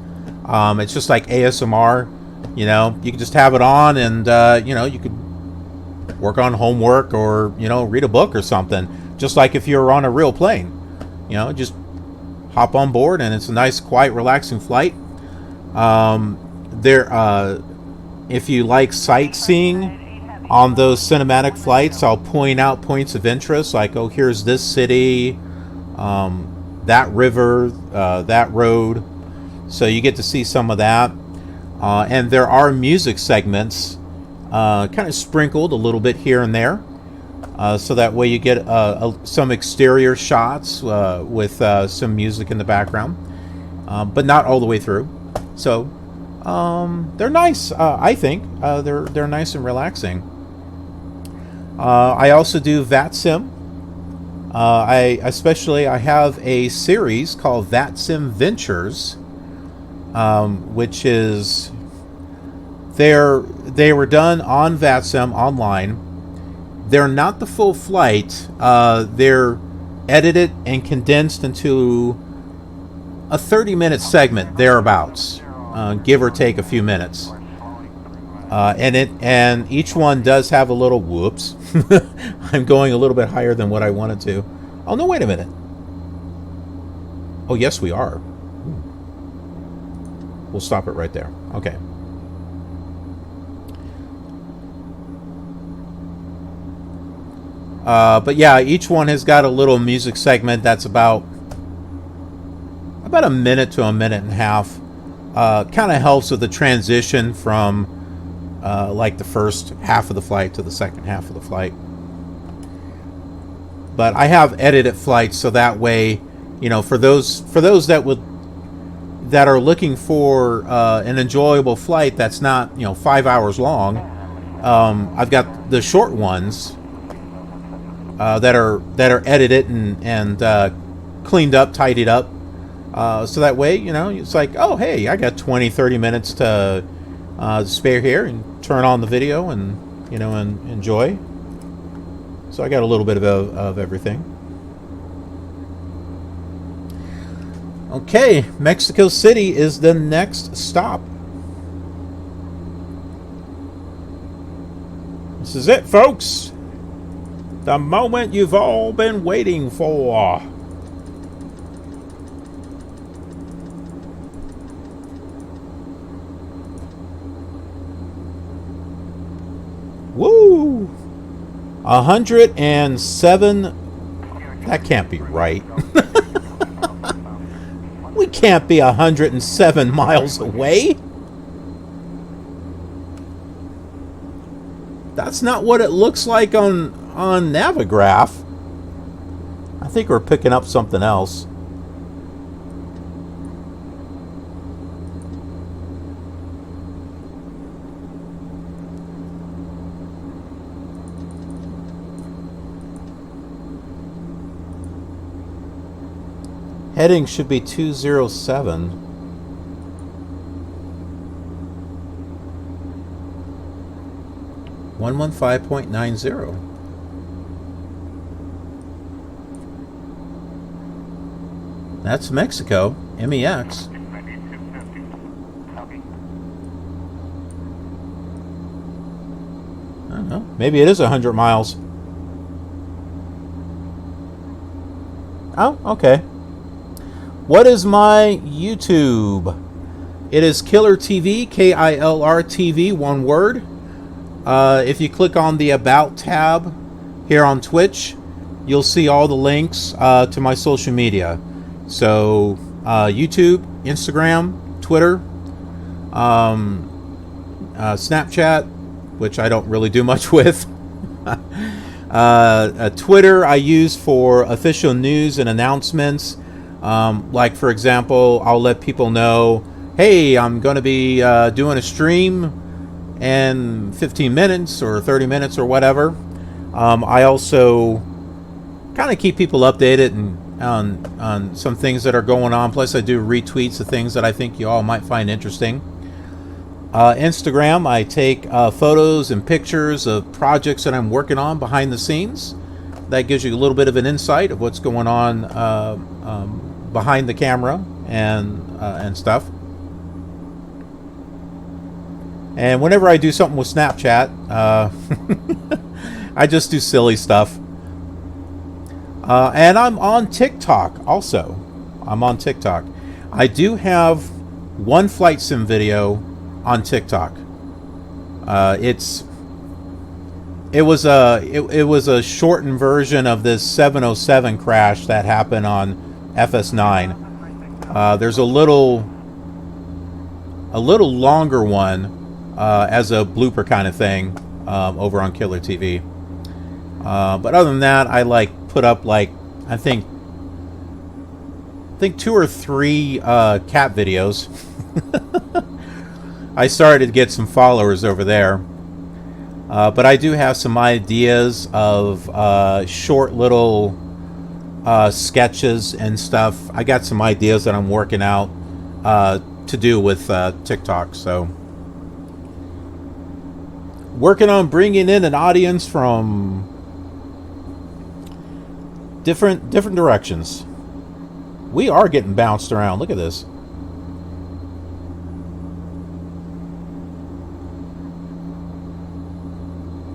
It's just like ASMR, you know. You can just have it on, and you know, you could work on homework or, you know, read a book or something. Just like if you were on a real plane, you know, just hop on board, and it's a nice, quiet, relaxing flight. If you like sightseeing on those cinematic flights, I'll point out points of interest, like, oh, here's this city. That river, that road, so you get to see some of that, and there are music segments kind of sprinkled a little bit here and there, so that way you get some exterior shots with some music in the background, but not all the way through. So they're nice. I think they're nice and relaxing. I also do VATSIM. I have a series called VATSIM Ventures, which is they were done on VATSIM online. They're not the full flight. They're edited and condensed into a 30-minute segment thereabouts, give or take a few minutes. And each one does have a little whoops. I'm going a little bit higher than what I wanted to. Oh no, wait a minute. Oh yes, we are. We'll stop it right there. Okay. But yeah, each one has got a little music segment that's about a minute to a minute and a half. Kind of helps with the transition from like the first half of the flight to the second half of the flight. But I have edited flights, so that way, you know, for those that are looking for an enjoyable flight that's not, you know, 5 hours long, I've got the short ones that are edited and cleaned up, tidied up, so that way, you know, it's like, oh hey, I got 20-30 minutes to spare here, and turn on the video and, you know, and enjoy. So I got a little bit of everything. Okay, Mexico City is the next stop. This is it, folks. The moment you've all been waiting for. Woo! 107. That can't be right. We can't be 107 miles away. That's not what it looks like on Navigraph. I think we're picking up something else. Heading should be 207. .90. That's Mexico, MEX. I don't know. Maybe it is 100 miles. Oh, okay. What is my YouTube? It is KILR TV, KILR TV, one word. If you click on the About tab here on Twitch, you'll see all the links to my social media. So YouTube, Instagram, Twitter, Snapchat, which I don't really do much with. Twitter I use for official news and announcements. Like, for example, I'll let people know, hey, I'm going to be doing a stream in 15 minutes or 30 minutes or whatever. I also kind of keep people updated and on some things that are going on. Plus, I do retweets of things that I think you all might find interesting. Instagram, I take photos and pictures of projects that I'm working on behind the scenes. That gives you a little bit of an insight of what's going on behind the camera and stuff. And whenever I do something with Snapchat, I just do silly stuff. And I'm on TikTok also. I'm on TikTok. I do have one flight sim video on TikTok. It was a shortened version of this 707 crash that happened on FS9. There's a little longer one as a blooper kind of thing over on KILR TV. But other than that, I put up I think 2 or 3 cat videos. I started to get some followers over there. But I do have some ideas of short little sketches and stuff. I got some ideas that I'm working out to do with TikTok. So working on bringing in an audience from different directions. We are getting bounced around. Look at this.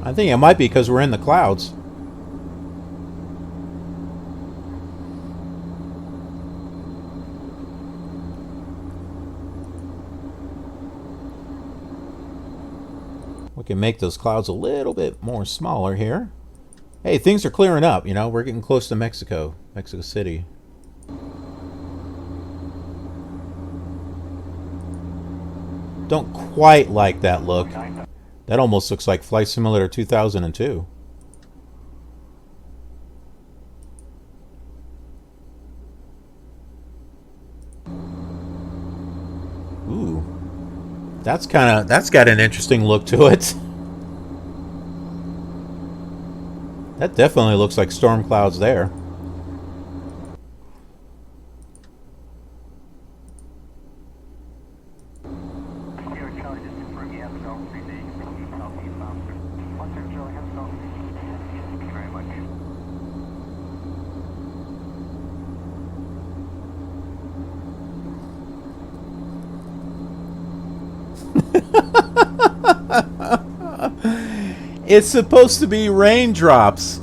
I think it might be because we're in the clouds. We can make those clouds a little bit more smaller here. Hey, things are clearing up, you know. We're getting close to Mexico City. Don't quite like that look. That almost looks like Flight Simulator 2002. Ooh. That's got an interesting look to it. That definitely looks like storm clouds there. It's supposed to be raindrops.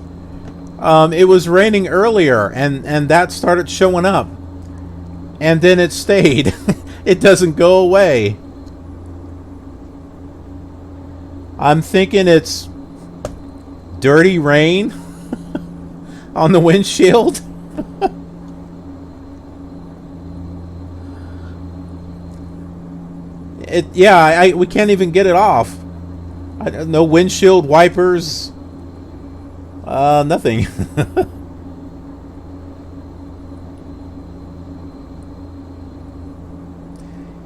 It was raining earlier, and that started showing up. And then it stayed. It doesn't go away. I'm thinking it's dirty rain on the windshield. We can't even get it off. No windshield wipers. Nothing.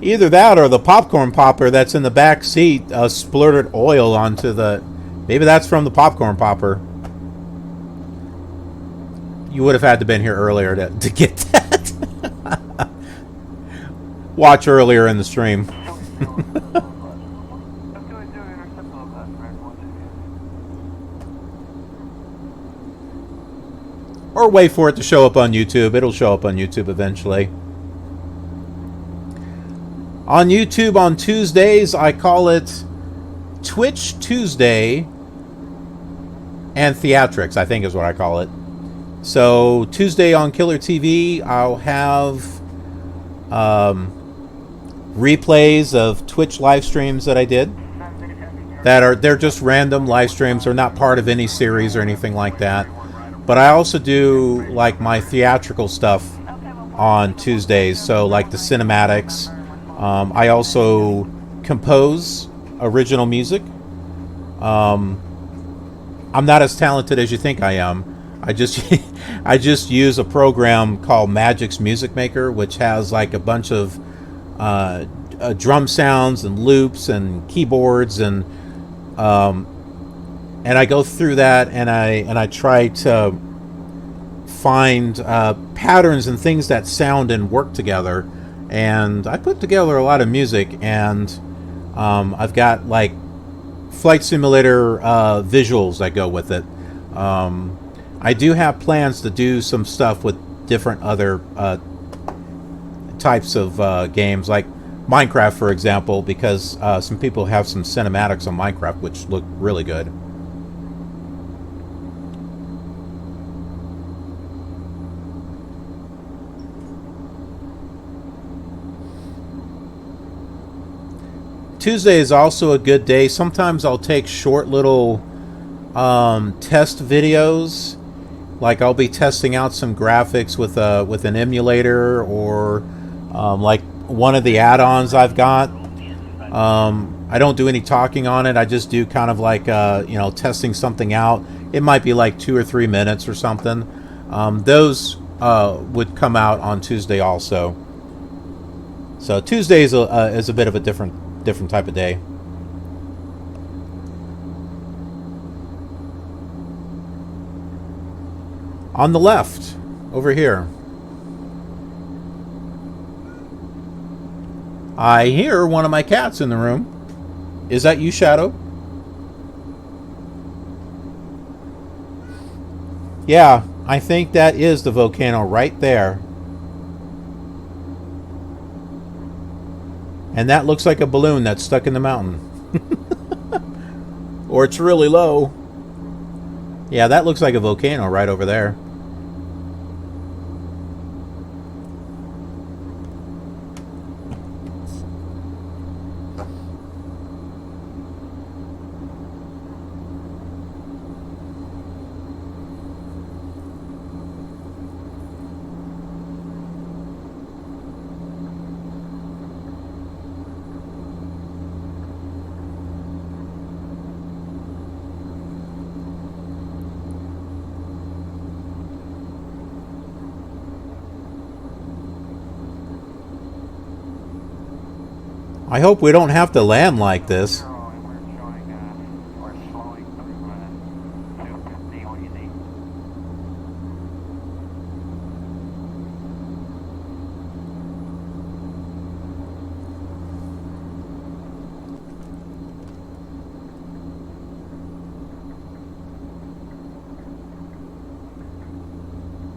Either that or the popcorn popper that's in the back seat splurted oil onto the... Maybe that's from the popcorn popper. You would have had to been here earlier to get that. Watch earlier in the stream. Or wait for it to show up on YouTube. It'll show up on YouTube eventually. On YouTube on Tuesdays, I call it Twitch Tuesday and Theatrics, I think is what I call it. So Tuesday on KILR TV, I'll have replays of Twitch live streams that I did. They're just random live streams. They're not part of any series or anything like that. But I also do like my theatrical stuff on Tuesdays. So like the cinematics. I also compose original music. I'm not as talented as you think I am. I just use a program called Magic's Music Maker, which has like a bunch of drum sounds and loops and keyboards, and I go through that and I try to find patterns and things that sound and work together, and I put together a lot of music, and I've got like flight simulator visuals that go with it. I do have plans to do some stuff with different other types of games, like Minecraft, for example, because some people have some cinematics on Minecraft which look really good. Tuesday is also a good day. Sometimes I'll take short little test videos. Like I'll be testing out some graphics with an emulator, or like one of the add-ons I've got. I don't do any talking on it. I just do kind of like testing something out. It might be like 2 or 3 minutes or something. Those would come out on Tuesday also. So Tuesday is a bit of a different type of day. On the left, over here. I hear one of my cats in the room. Is that you, Shadow? Yeah, I think that is the volcano right there. And that looks like a balloon that's stuck in the mountain. Or it's really low. Yeah, that looks like a volcano right over there. I hope we don't have to land like this.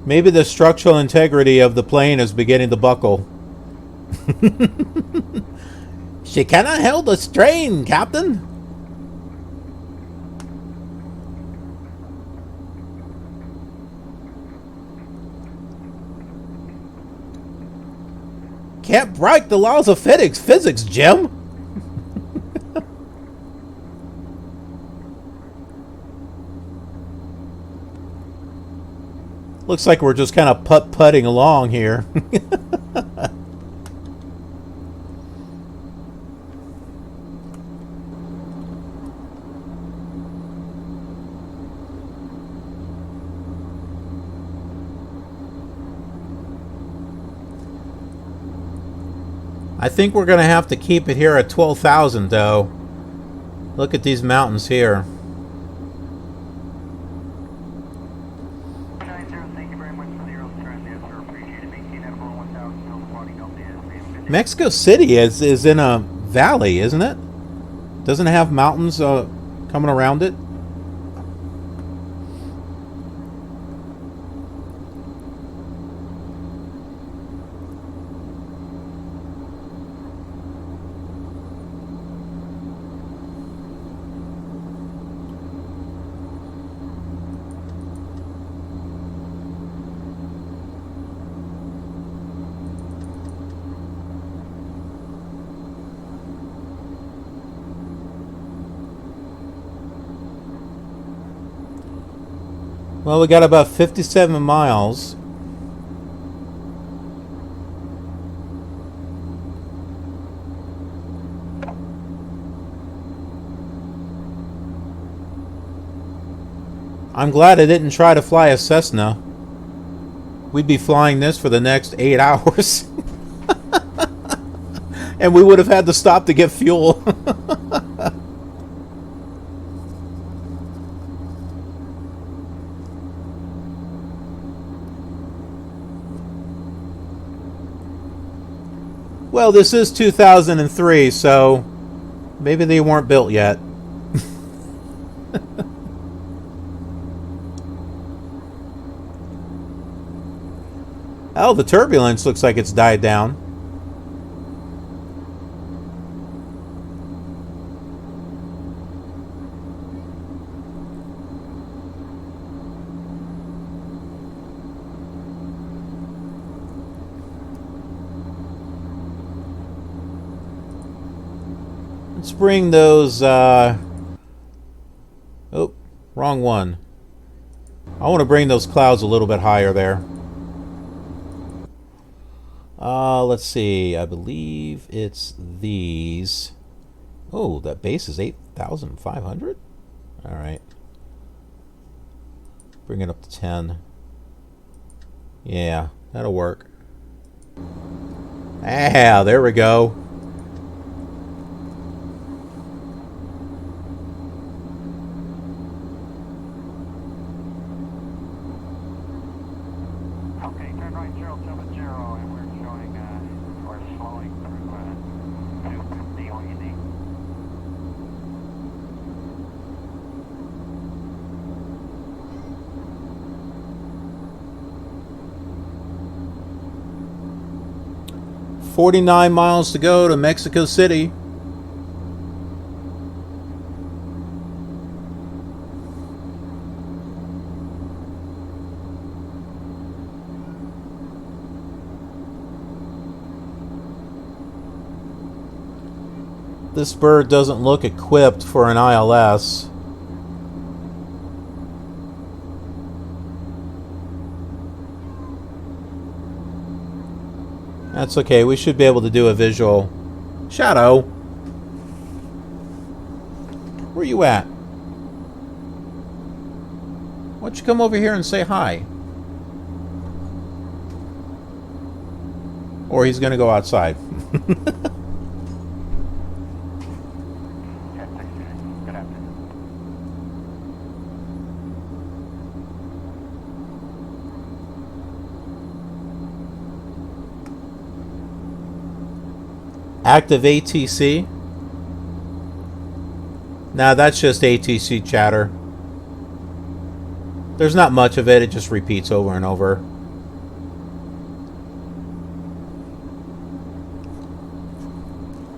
Maybe the structural integrity of the plane is beginning to buckle. She cannot hold the strain, Captain. Can't break the laws of physics, Jim. Looks like we're just kind of putt-putting along here. I think we're going to have to keep it here at 12,000, though. Look at these mountains here. Mexico City is in a valley, isn't it? Doesn't it have mountains coming around it? Well, we got about 57 miles. I'm glad I didn't try to fly a Cessna. We'd be flying this for the next 8 hours. And we would have had to stop to get fuel. Well, this is 2003, so maybe they weren't built yet. Oh, the turbulence looks like it's died down. Let's bring those, oh, wrong one. I want to bring those clouds a little bit higher there. Let's see. I believe it's these. Oh, that base is 8,500? All right. Bring it up to 10. Yeah, that'll work. Ah, there we go. Okay, turn right 070, and we're showing, we're slowing through, 250 OED. $49 miles to go to Mexico City. This bird doesn't look equipped for an ILS. That's okay. We should be able to do a visual. Shadow, where you at? Why don't you come over here and say hi? Or he's going to go outside. Good afternoon. Active ATC. Nah, that's just ATC chatter. There's not much of it. It just repeats over and over.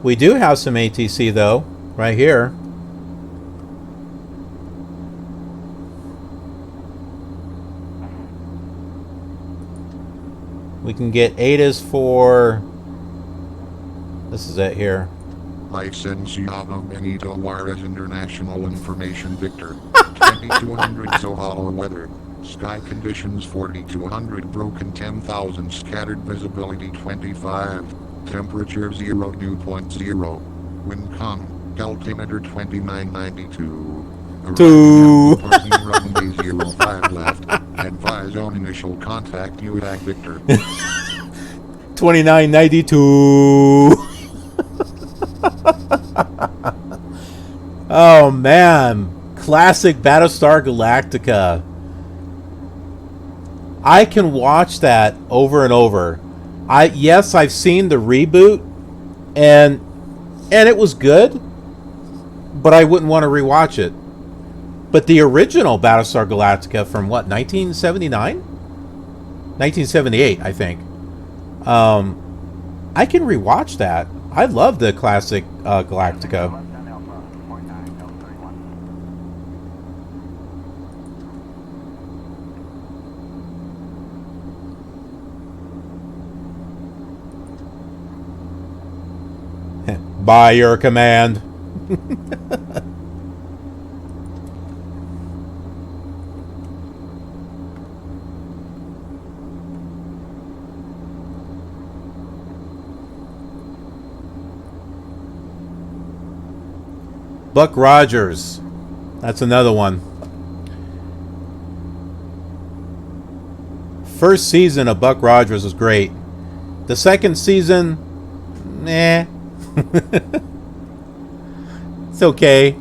We do have some ATC though, right here. We can get ADAs for... This is it here. Licenciado Benito Juarez International Information Victor. 2200 Zohalo weather. Sky conditions 4200 broken 10,000 scattered visibility 25. Temperature 0 dew point 0. Wind calm. Altimeter 2992. Two. Runway 05 left. Advise on initial contact UAC Victor. 2992. Oh man, classic Battlestar Galactica. I can watch that over and over. Yes, I've seen the reboot, and it was good, but I wouldn't want to rewatch it. But the original Battlestar Galactica from what, 1979? 1978, I think. I can rewatch that. I love the classic Galactica. Left on Alpha, 49031. By your command. Buck Rogers. That's another one. First season of Buck Rogers was great. The second season, eh. It's okay.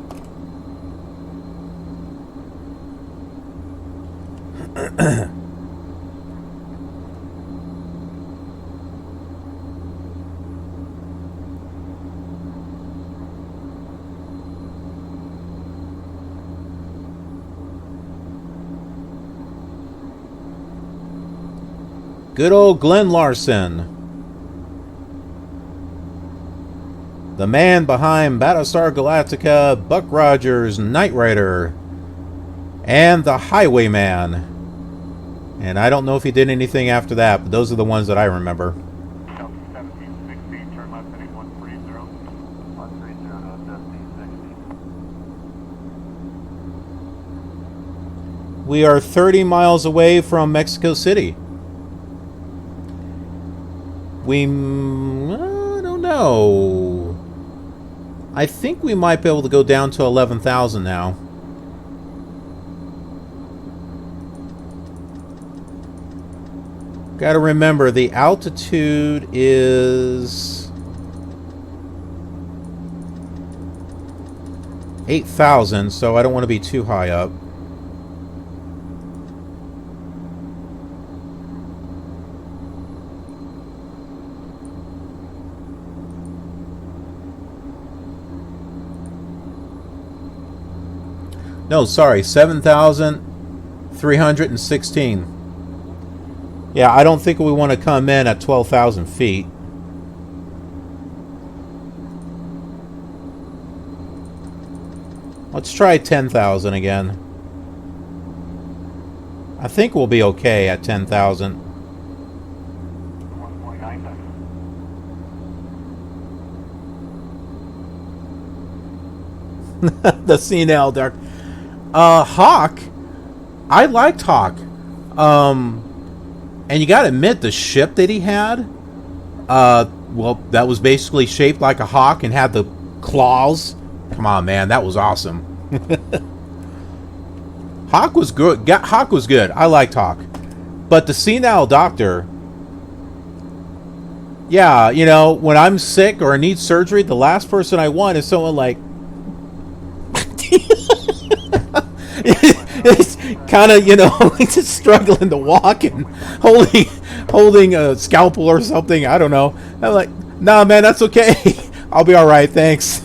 Good old Glenn Larson. The man behind Battlestar Galactica, Buck Rogers, Knight Rider, and the Highwayman. And I don't know if he did anything after that, but those are the ones that I remember. 1760, turn left heading 130. 130 to 1760. We are 30 miles away from Mexico City. I don't know. I think we might be able to go down to 11,000 now. Got to remember, the altitude is 8,000, so I don't want to be too high up. No, sorry, 7,316. Yeah, I don't think we want to come in at 12,000 feet. Let's try 10,000 again. I think we'll be okay at 10,000. 1.9. The senile dark. Hawk. I liked Hawk. And you gotta admit, the ship that he had, well, that was basically shaped like a hawk and had the claws. Come on, man, that was awesome. Hawk was good. Hawk was good. I liked Hawk. But the senile doctor, yeah, you know, when I'm sick or I need surgery, the last person I want is someone like... It's kind of, you know, just struggling to walk and holding a scalpel or something. I don't know. I'm like, nah, man, that's okay. I'll be all right. Thanks.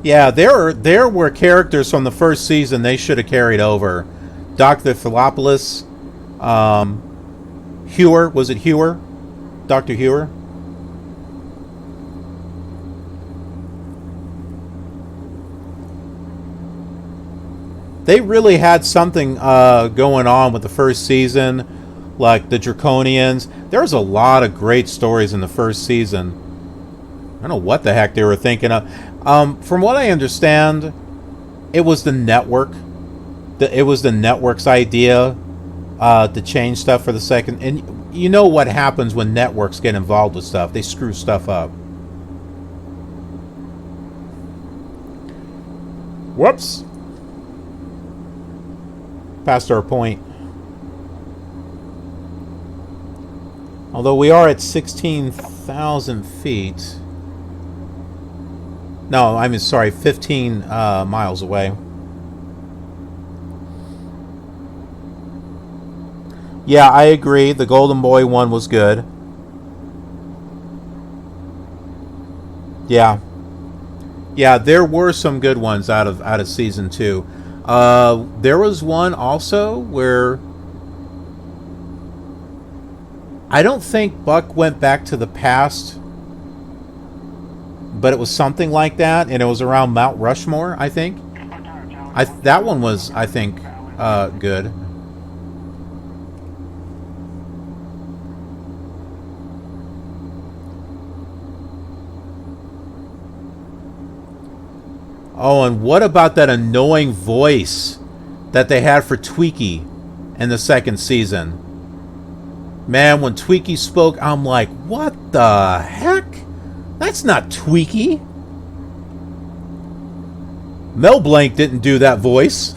Yeah, there were characters from the first season they should have carried over. Dr. Philopoulos, Hewer, was it Hewer? Dr. Hewer? They really had something going on with the first season, like the Draconians. There's a lot of great stories in the first season. I don't know what the heck they were thinking of. From what I understand, it was the network. It was the network's idea to change stuff for the second. And you know what happens when networks get involved with stuff. They screw stuff up. Whoops. Past our point. Although we are at 16,000 feet. No, I mean, sorry, 15 miles away. Yeah, I agree. The Golden Boy one was good. Yeah. Yeah, there were some good ones out of season 2. There was one also where I don't think Buck went back to the past, but it was something like that, and it was around Mount Rushmore, I think. That one was, I think, good. Oh, and what about that annoying voice that they had for Tweaky in the second season? Man, when Tweaky spoke, I'm like, what the heck? That's not Tweaky. Mel Blanc didn't do that voice.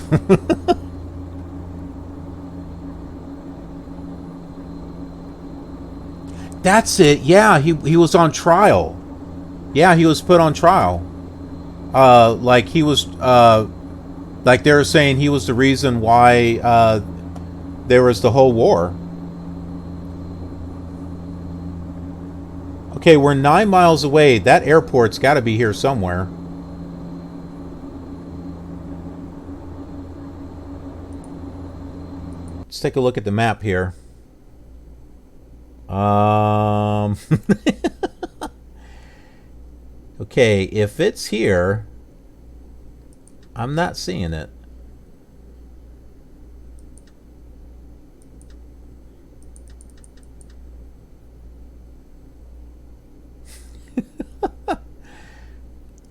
That's it. Yeah, he was on trial. Yeah, he was put on trial. Like he was, like they were saying he was the reason why there was the whole war. Okay, we're 9 miles away. That airport's got to be here somewhere. Let's take a look at the map here. Okay, if it's here, I'm not seeing it.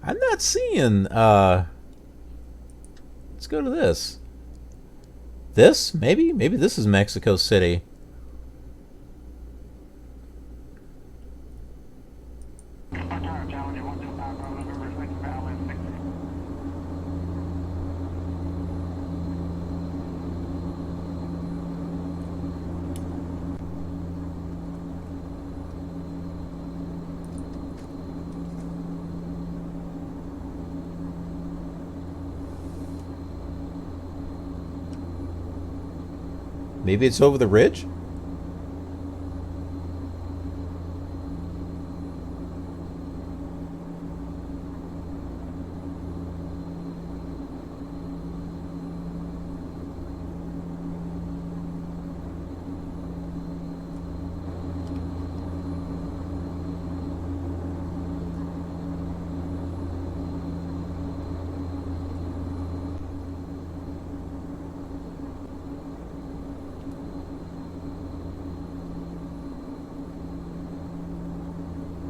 I'm not seeing, let's go to this. This? Maybe this is Mexico City. Maybe it's over the ridge?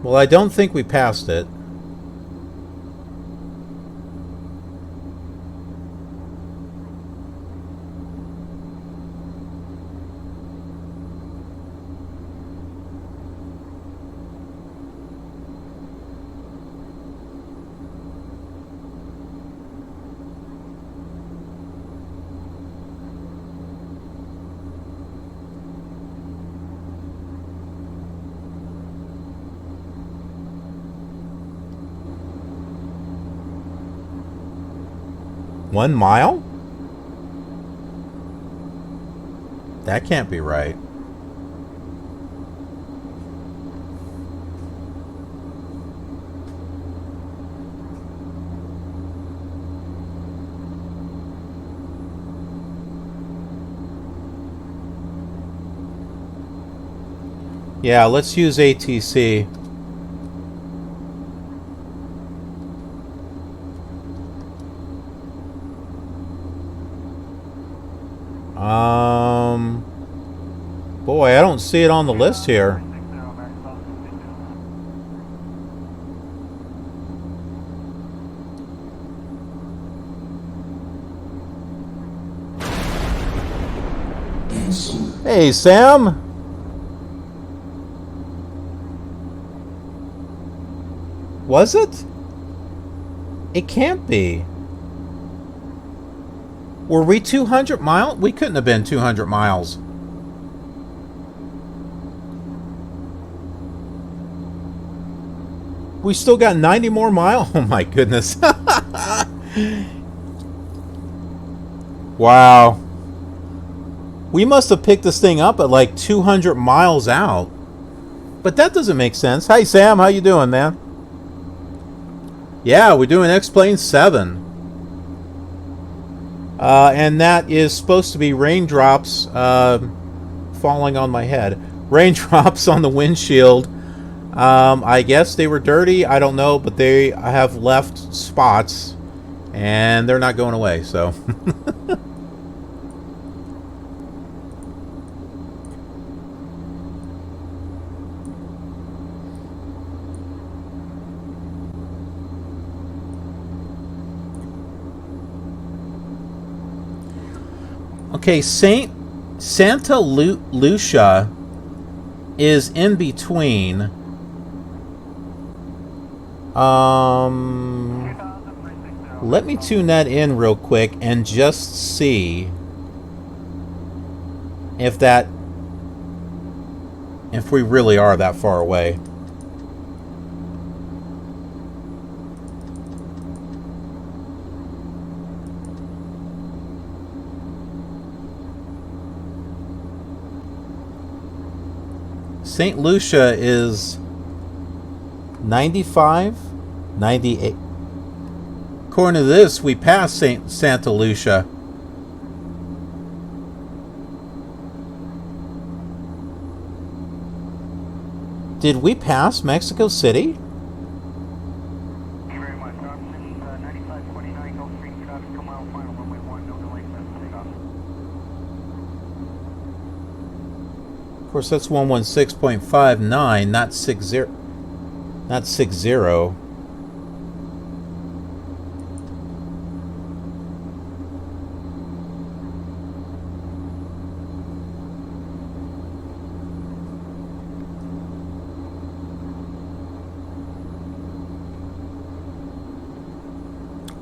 Well, I don't think we passed it. One mile? That can't be right. Yeah, let's use ATC. Boy, I don't see it on the list here. Hey, Sam. Was it? It can't be. Were we 200 miles? We couldn't have been 200 miles. We still got 90 more miles? Oh my goodness. Wow. We must have picked this thing up at like 200 miles out. But that doesn't make sense. Hey Sam, how you doing, man? Yeah, we're doing X-Plane 7. And that is supposed to be raindrops falling on my head. Raindrops on the windshield. I guess they were dirty. I don't know, but they have left spots. And they're not going away, so... Okay, Santa Lucia is in between. Let me tune that in real quick and just see if we really are that far away. St. Lucia is 95, 98. According to this, we passed Santa Lucia. Did we pass Mexico City? Thank you very much. Option 9529, Gulf Stream traffic, 2 mile final, runway 1, no delay, takeoff. Of course, that's 116.59, not 60. Not 60.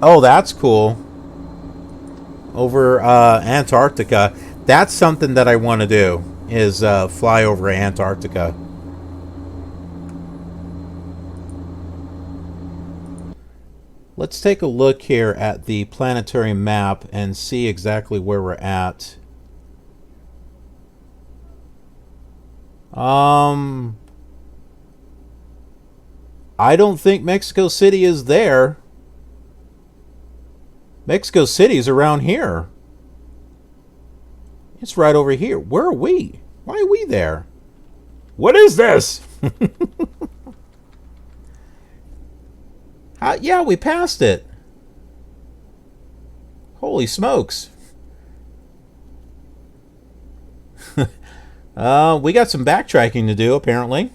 Oh, that's cool. Over Antarctica. That's something that I want to do, is fly over Antarctica. Let's take a look here at the planetary map and see exactly where we're at. I don't think Mexico City is there. Mexico City's around here. It's right over here. Where are we? Why are we there? What is this? Yeah, we passed it. Holy smokes. We got some backtracking to do, apparently.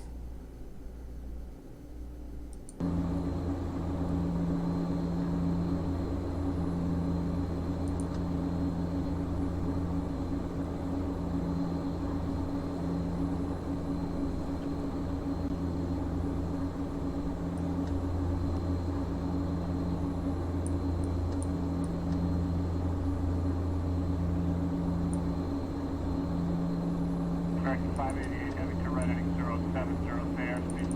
Correction 588, heavy to right heading 070, stay airspeed.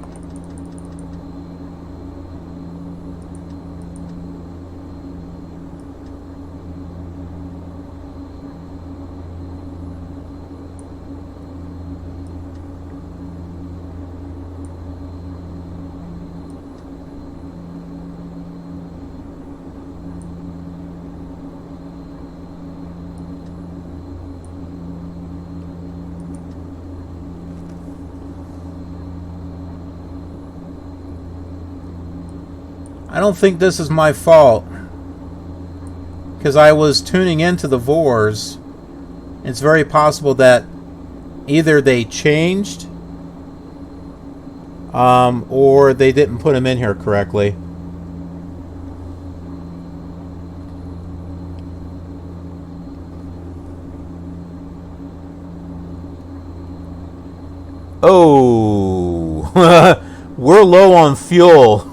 I don't think this is my fault, because I was tuning into the VORs. It's very possible that either they changed or they didn't put them in here correctly. Oh, we're low on fuel.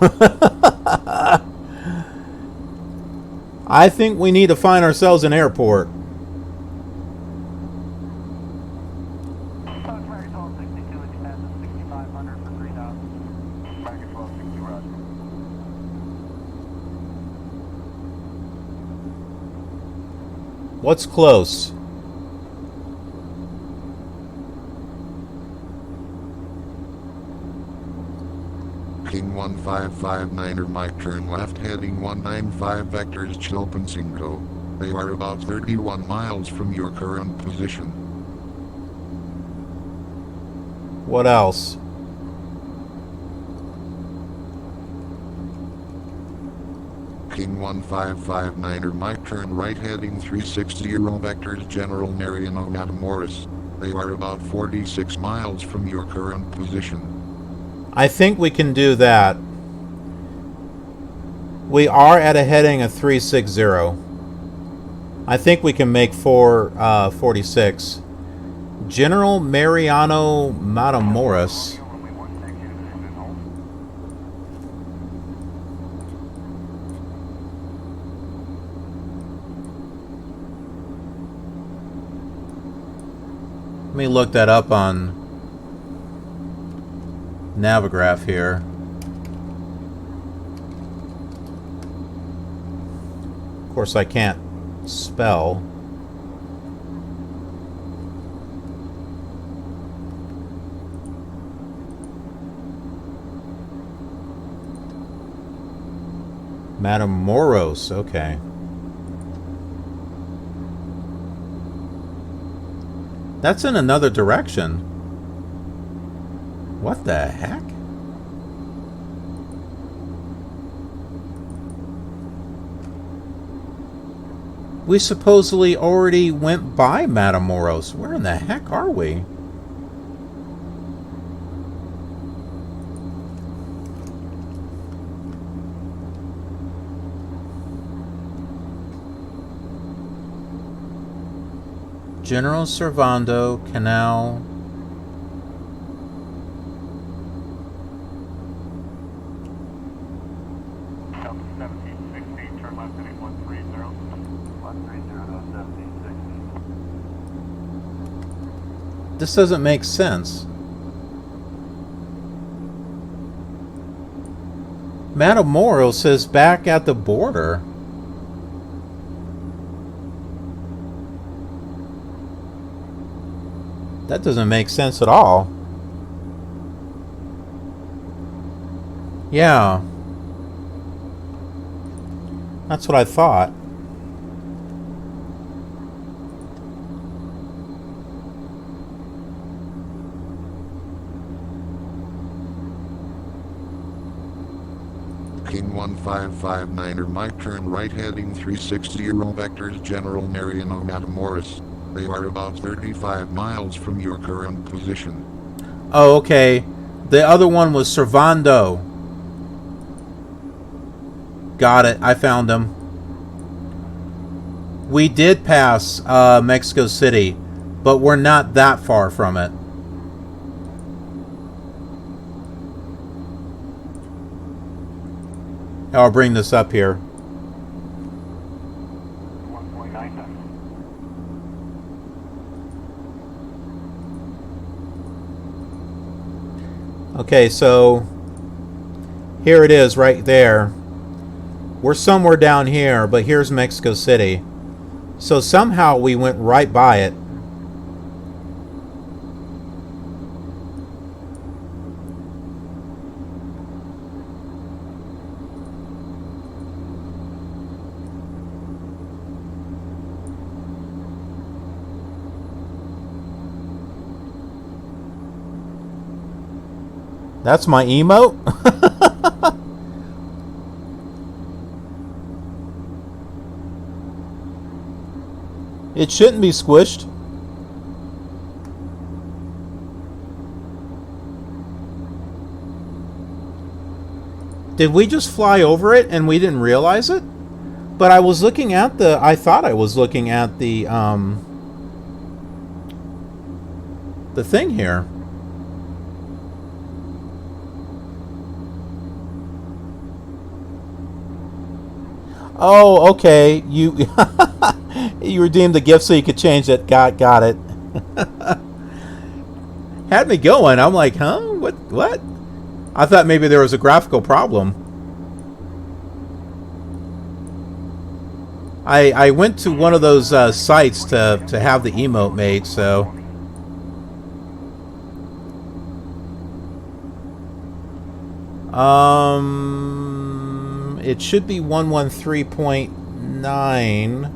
I think we need to find ourselves an airport. South Ferry 1262, it's passes 6500 for 3000. Tiger 1260, roger. What's close? King 1559er Mike, turn left heading 195 vectors Chilpancingo. They are about 31 miles from your current position. What else? King 1559er Mike, turn right heading 360 vectors General Mariano Matamoros. They are about 46 miles from your current position. I think we can do that. We are at a heading of 360. I think we can make 446. General Mariano Matamoros. Let me look that up on Navigraph here. Of course, I can't spell. Matamoros, okay. That's in another direction. What the heck? We supposedly already went by Matamoros. Where in the heck are we? General Servando, Canal. South 1760, turn left at 130. 130 to 1760. This doesn't make sense. Matamoros says back at the border. That doesn't make sense at all. Yeah. That's what I thought. King 1559er, Mike turn right heading 360 vectors, General Mariano Matamoros. They are about 35 miles from your current position. Oh, okay. The other one was Servando. Got it. I found him. We did pass Mexico City, but we're not that far from it. I'll bring this up here. 1.9. Okay, so here it is right there. We're somewhere down here, but here's Mexico City. So somehow we went right by it. That's my emote? It shouldn't be squished. Did we just fly over it and we didn't realize it? But I was looking at the... I thought I was looking at the thing here. Oh, okay. You you redeemed the gift so you could change it. Got it. Had me going. I'm like, huh? What? I thought maybe there was a graphical problem. I went to one of those sites to have the emote made, so... It should be 113.9.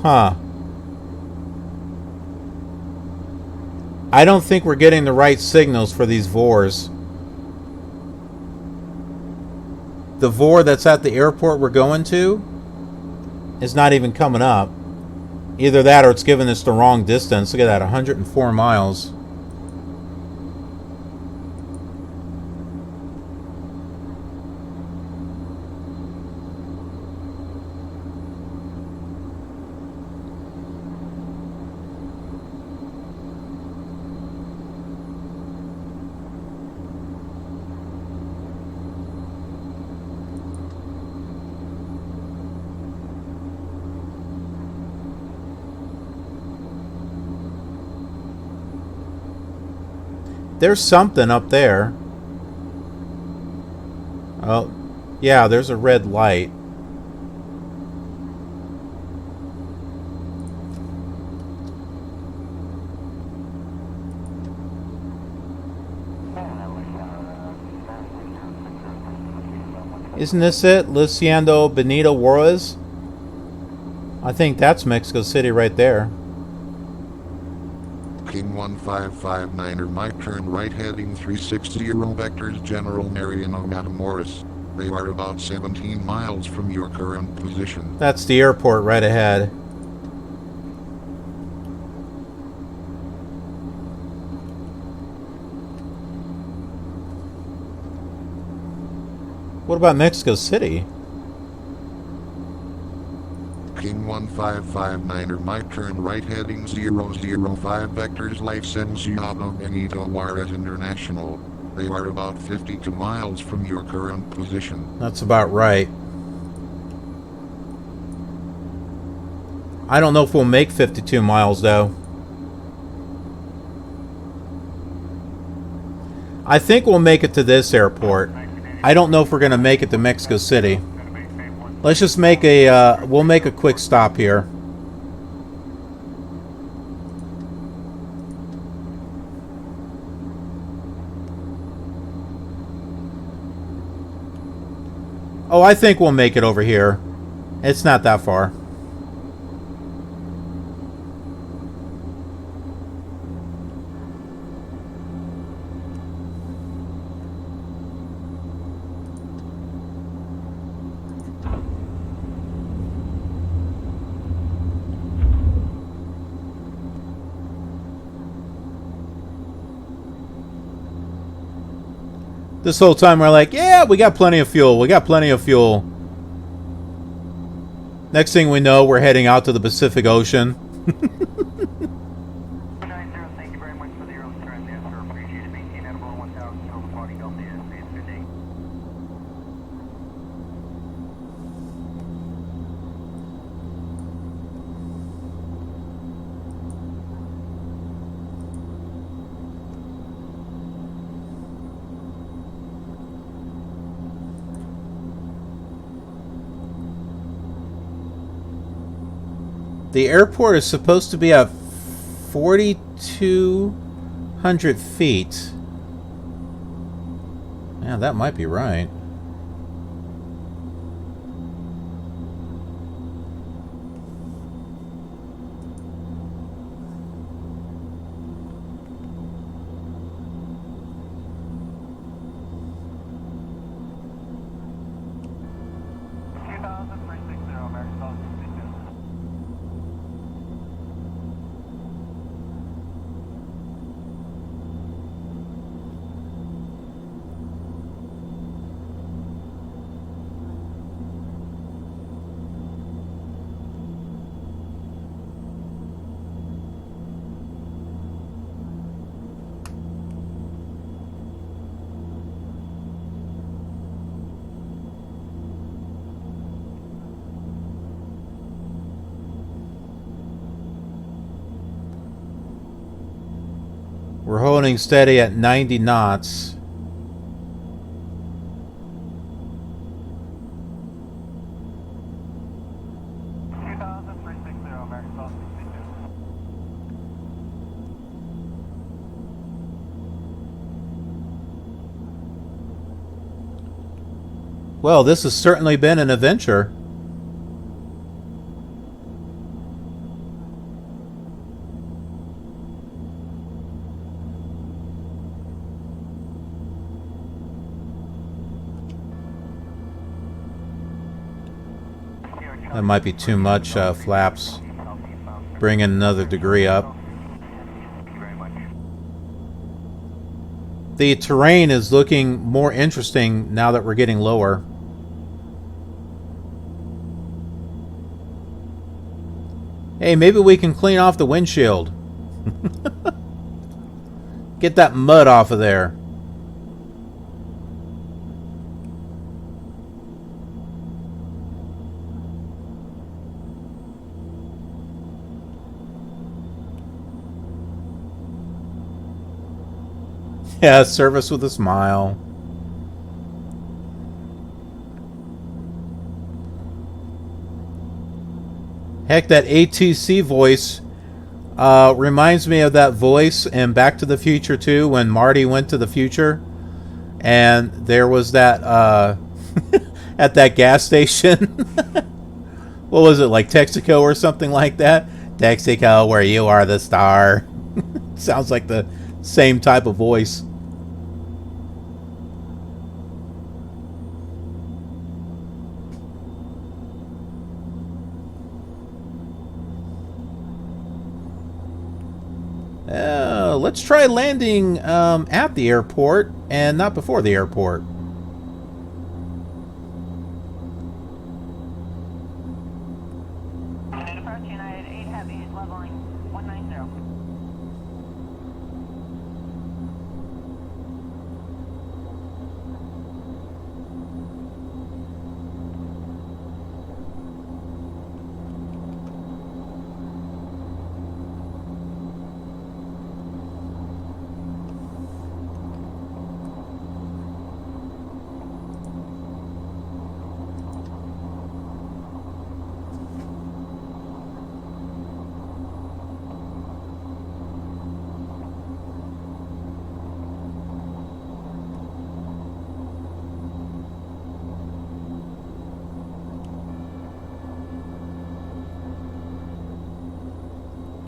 Huh. I don't think we're getting the right signals for these VORs. The VOR that's at the airport we're going to is not even coming up. Either that or it's giving us the wrong distance. Look at that, 104 miles. There's something up there. Oh, yeah, there's a red light. Isn't this it? Luciano Benito Juarez? I think that's Mexico City right there. King 1559er, Mike turn right heading 360 vectors General Mariano Matamoros. They are about 17 miles from your current position. That's the airport right ahead. What about Mexico City? King 1559er, Mike turn right heading 005 vectors Licenciado Benito Juarez International. They are about 52 miles from your current position. That's about right. I don't know if we'll make 52 miles though. I think we'll make it to this airport. I don't know if we're going to make it to Mexico City. Let's just make a, we'll make a quick stop here. Oh, I think we'll make it over here. It's not that far. This whole time we're like, yeah, we got plenty of fuel. We got plenty of fuel. Next thing we know, we're heading out to the Pacific Ocean. 90, thank you very much for the early turn there, sir. Appreciate it. Maintain at about 1,000 Silver Party Delta. It's good day. The airport is supposed to be at 4,200 feet. Yeah, that might be right. We're holding steady at 90 knots. Well, this has certainly been an adventure. That might be too much flaps. Bring in another degree up. The terrain is looking more interesting now that we're getting lower. Hey, maybe we can clean off the windshield. Get that mud off of there. Yeah, service with a smile. Heck, that ATC voice reminds me of that voice in Back to the Future 2 when Marty went to the future. And there was that, at that gas station. What was it, like Texaco or something like that? Texaco, where you are the star. Sounds like the same type of voice. Let's try landing at the airport and not before the airport. Approach United 8 Heavy is leveling 190.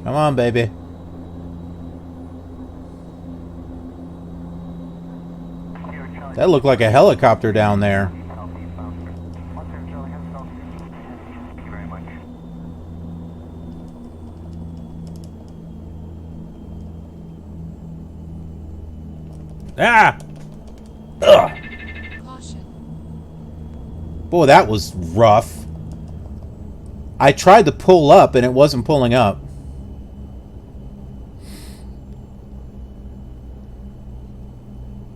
Come on, baby. That looked like a helicopter down there. Thank you very much. Ah! Ugh. Boy, that was rough. I tried to pull up and it wasn't pulling up.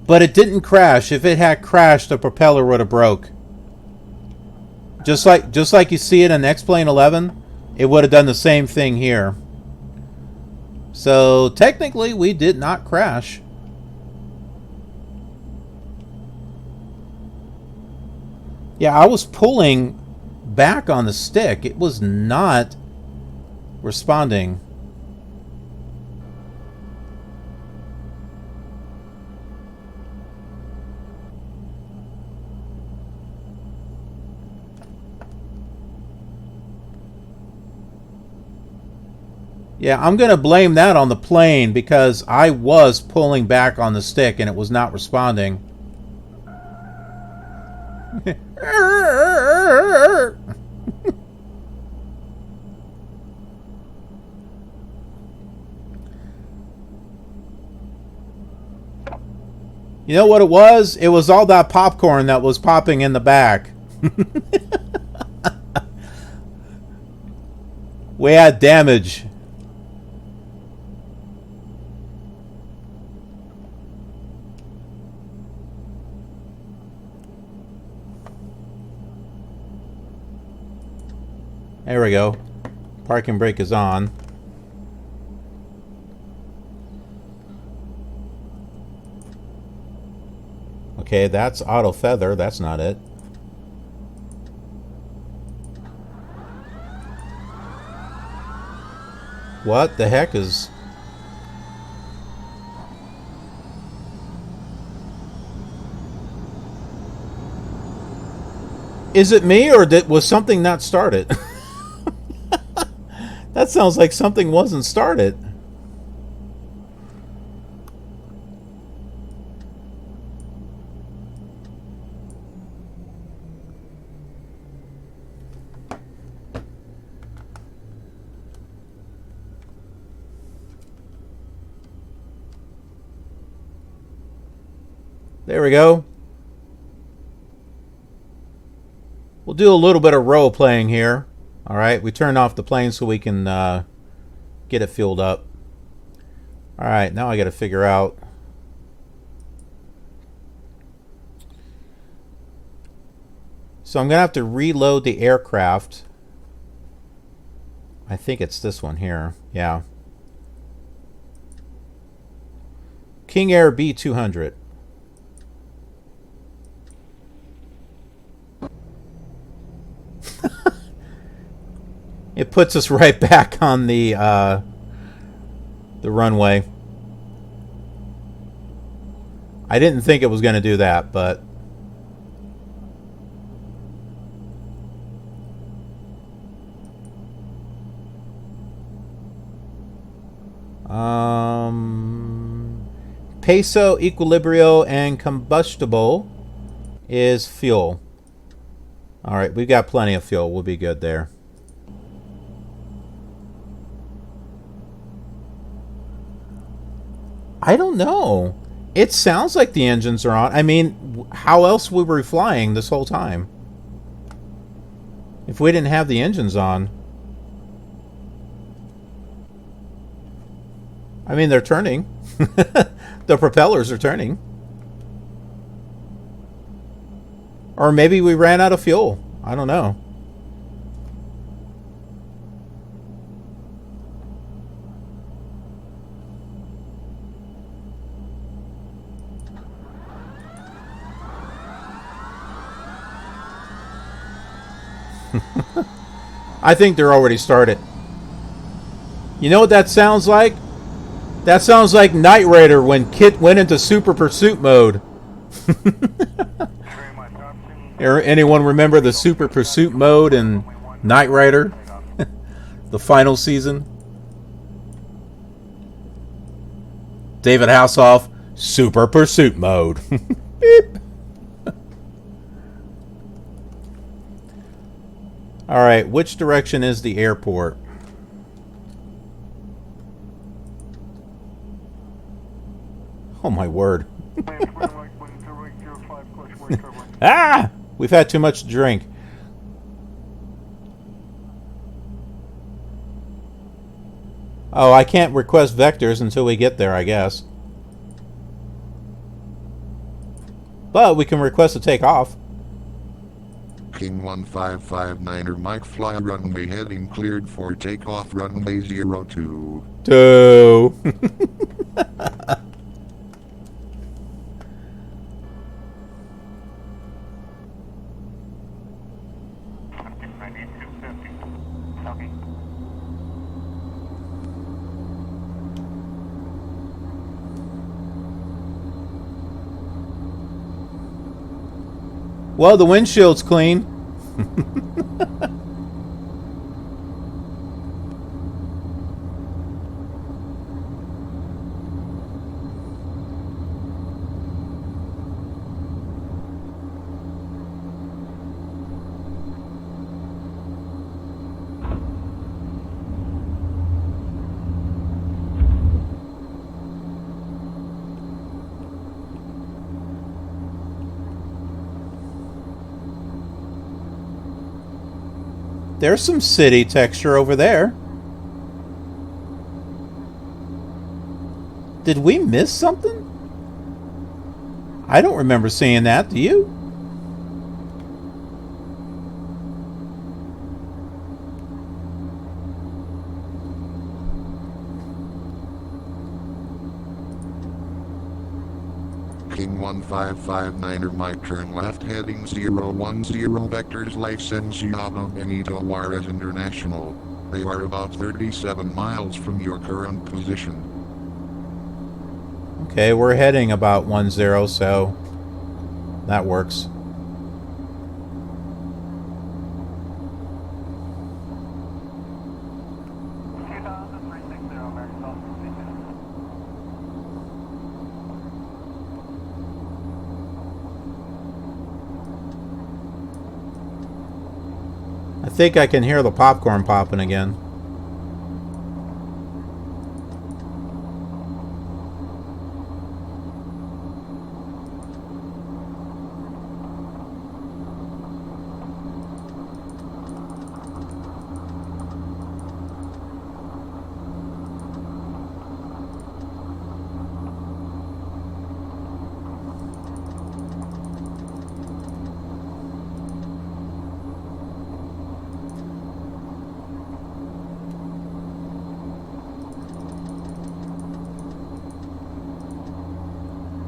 But it didn't crash. If it had crashed, the propeller would have broke. Just like you see it in X-Plane 11, it would have done the same thing here. So technically, we did not crash. Yeah, I was pulling back on the stick. It was not responding. Yeah, I'm going to blame that on the plane because I was pulling back on the stick and it was not responding. You know what it was? It was all that popcorn that was popping in the back. We had damage. There we go. Parking brake is on. Okay, that's auto feather. That's not it. What the heck is... Is it me or was something not started? That sounds like something wasn't started. There we go. We'll do a little bit of role playing here. All right, we turned off the plane so we can get it fueled up. All right, now I got to figure out. So I'm going to have to reload the aircraft. I think it's this one here. Yeah. King Air B200. It puts us right back on the runway. I didn't think it was going to do that, but peso, equilibrio, and combustible is fuel. All right, we've got plenty of fuel. We'll be good there. I don't know. It sounds like the engines are on. I mean, how else were we flying this whole time? If we didn't have the engines on. I mean, they're turning. The propellers are turning. Or maybe we ran out of fuel. I don't know. I think they're already started. You know what that sounds like? That sounds like Knight Rider when Kit went into super pursuit mode. Anyone remember the super pursuit mode in Knight Rider? The final season? David Hasselhoff, super pursuit mode. Beep. Alright, which direction is the airport? Oh my word. Ah! We've had too much to drink. Oh, I can't request vectors until we get there, I guess. But we can request a takeoff. King 1559er Mike fly runway heading cleared for takeoff runway 02. Two. Well, the windshield's clean. There's some city texture over there. Did we miss something? I don't remember seeing that. Do you? King 1559er Mike turn left heading 010 vectors Licenciado Benito Juarez International. They are about 37 miles from your current position. Okay, we're heading about 10, so that works. I think I can hear the popcorn popping again.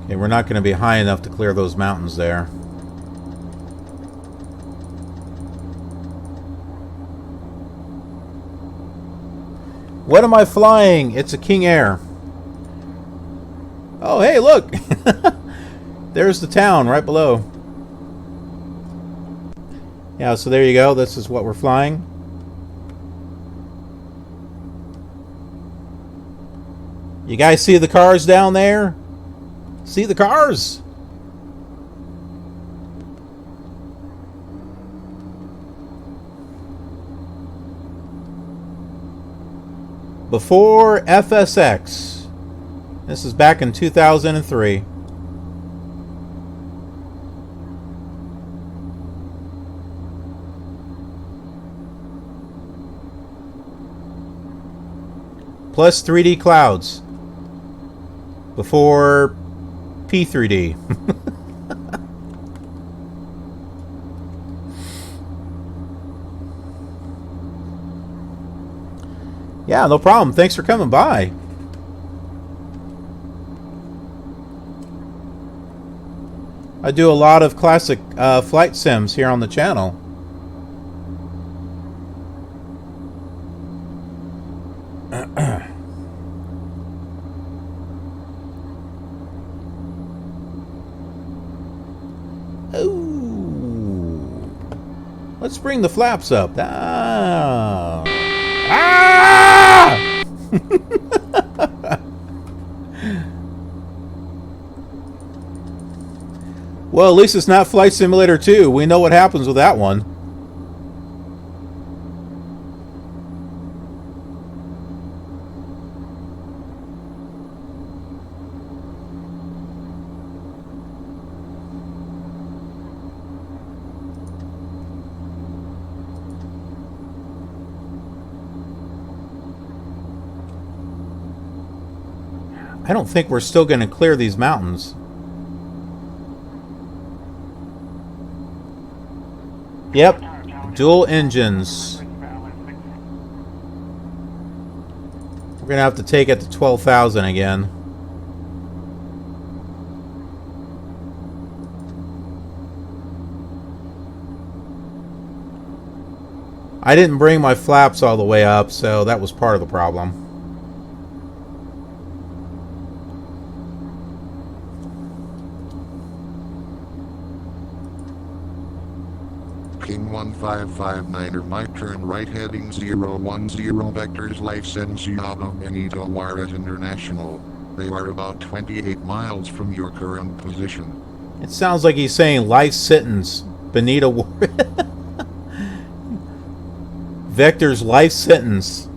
Okay, we're not going to be high enough to clear those mountains there. What am I flying? It's a King Air. Oh, hey, look! There's the town right below. Yeah, so there you go. This is what we're flying. You guys see the cars down there? See the cars? Before FSX. This is back in 2003. Plus 3D clouds. Before P3D. Yeah, no problem. Thanks for coming by. I do a lot of classic flight sims here on the channel. Ooh. Let's bring the flaps up. Ah! Ah! Well, at least it's not Flight Simulator 2. We know what happens with that one. I don't think we're still going to clear these mountains. Yep, dual engines. We're going to have to take it to 12,000 again. I didn't bring my flaps all the way up, so that was part of the problem. King 1559er, my turn right heading 010 vectors license Yaba Benito Juarez International. They are about 28 miles from your current position. It sounds like he's saying life sentence. Benito Juarez. Vector's life sentence.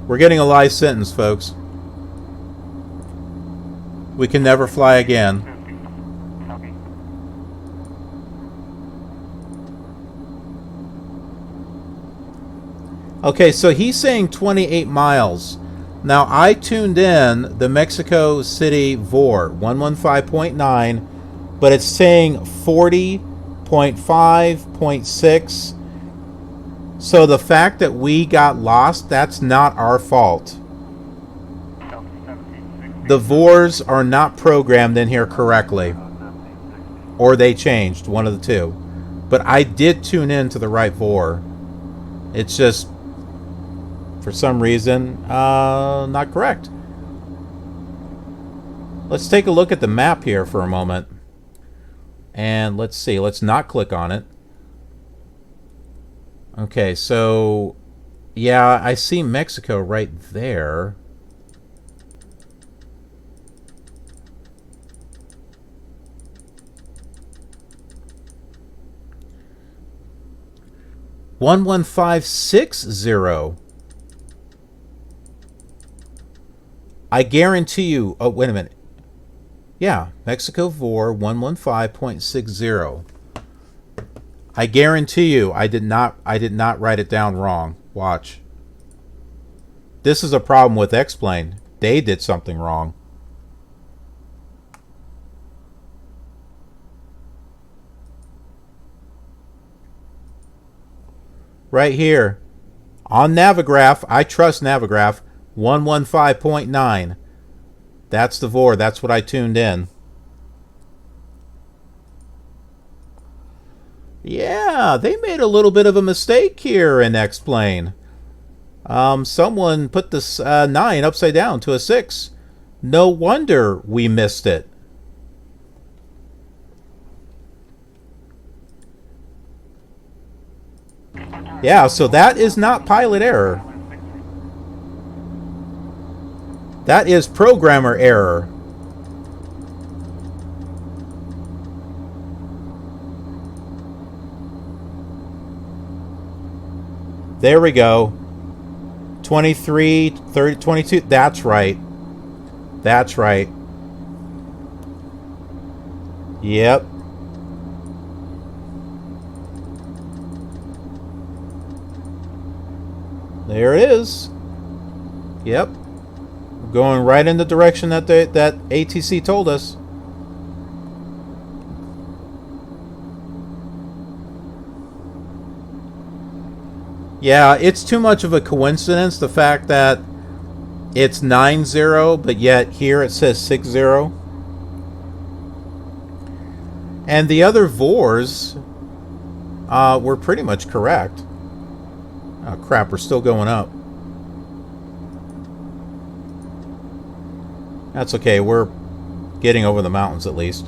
We're getting a life sentence, folks. We can never fly again. Okay, so he's saying 28 miles. Now, I tuned in the Mexico City VOR 115.9, but it's saying 40.5.6. So the fact that we got lost, that's not our fault. The VORs are not programmed in here correctly. Or they changed, one of the two. But I did tune in to the right VOR. It's just, for some reason, not correct. Let's take a look at the map here for a moment. And let's see. Let's not click on it. Okay, so yeah, I see Mexico right there. (11560). I guarantee you. Oh, wait a minute. Yeah, Mexico VOR 115.60. I guarantee you, I did not write it down wrong. Watch. This is a problem with X-Plane. They did something wrong. Right here. On Navigraph, I trust Navigraph, 115.9. That's the VOR. That's what I tuned in. Yeah, they made a little bit of a mistake here in X-Plane. Someone put this 9 upside down to a 6. No wonder we missed it. Yeah, so that is not pilot error. That is programmer error. There we go. 23, 30, 22. That's right. That's right. Yep. There it is. Yep. Going right in the direction that that ATC told us. Yeah, it's too much of a coincidence, the fact that it's 9-0, but yet here it says 6-0. And the other VORs were pretty much correct. Oh crap, we're still going up. That's okay, we're getting over the mountains at least.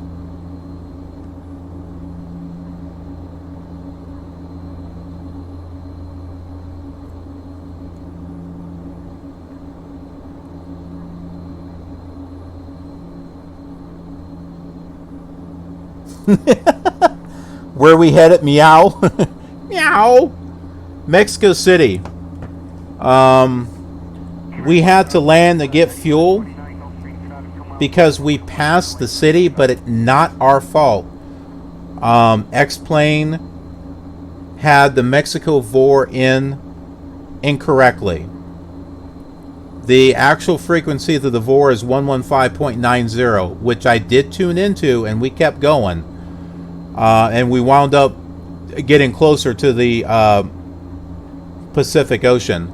Where we headed? Meow. Meow. Mexico City. We had to land to get fuel because we passed the city, but it's not our fault. X-Plane had the Mexico VOR in incorrectly. The actual frequency of the VOR is 115.90, which I did tune into, and we kept going. And we wound up getting closer to the Pacific Ocean.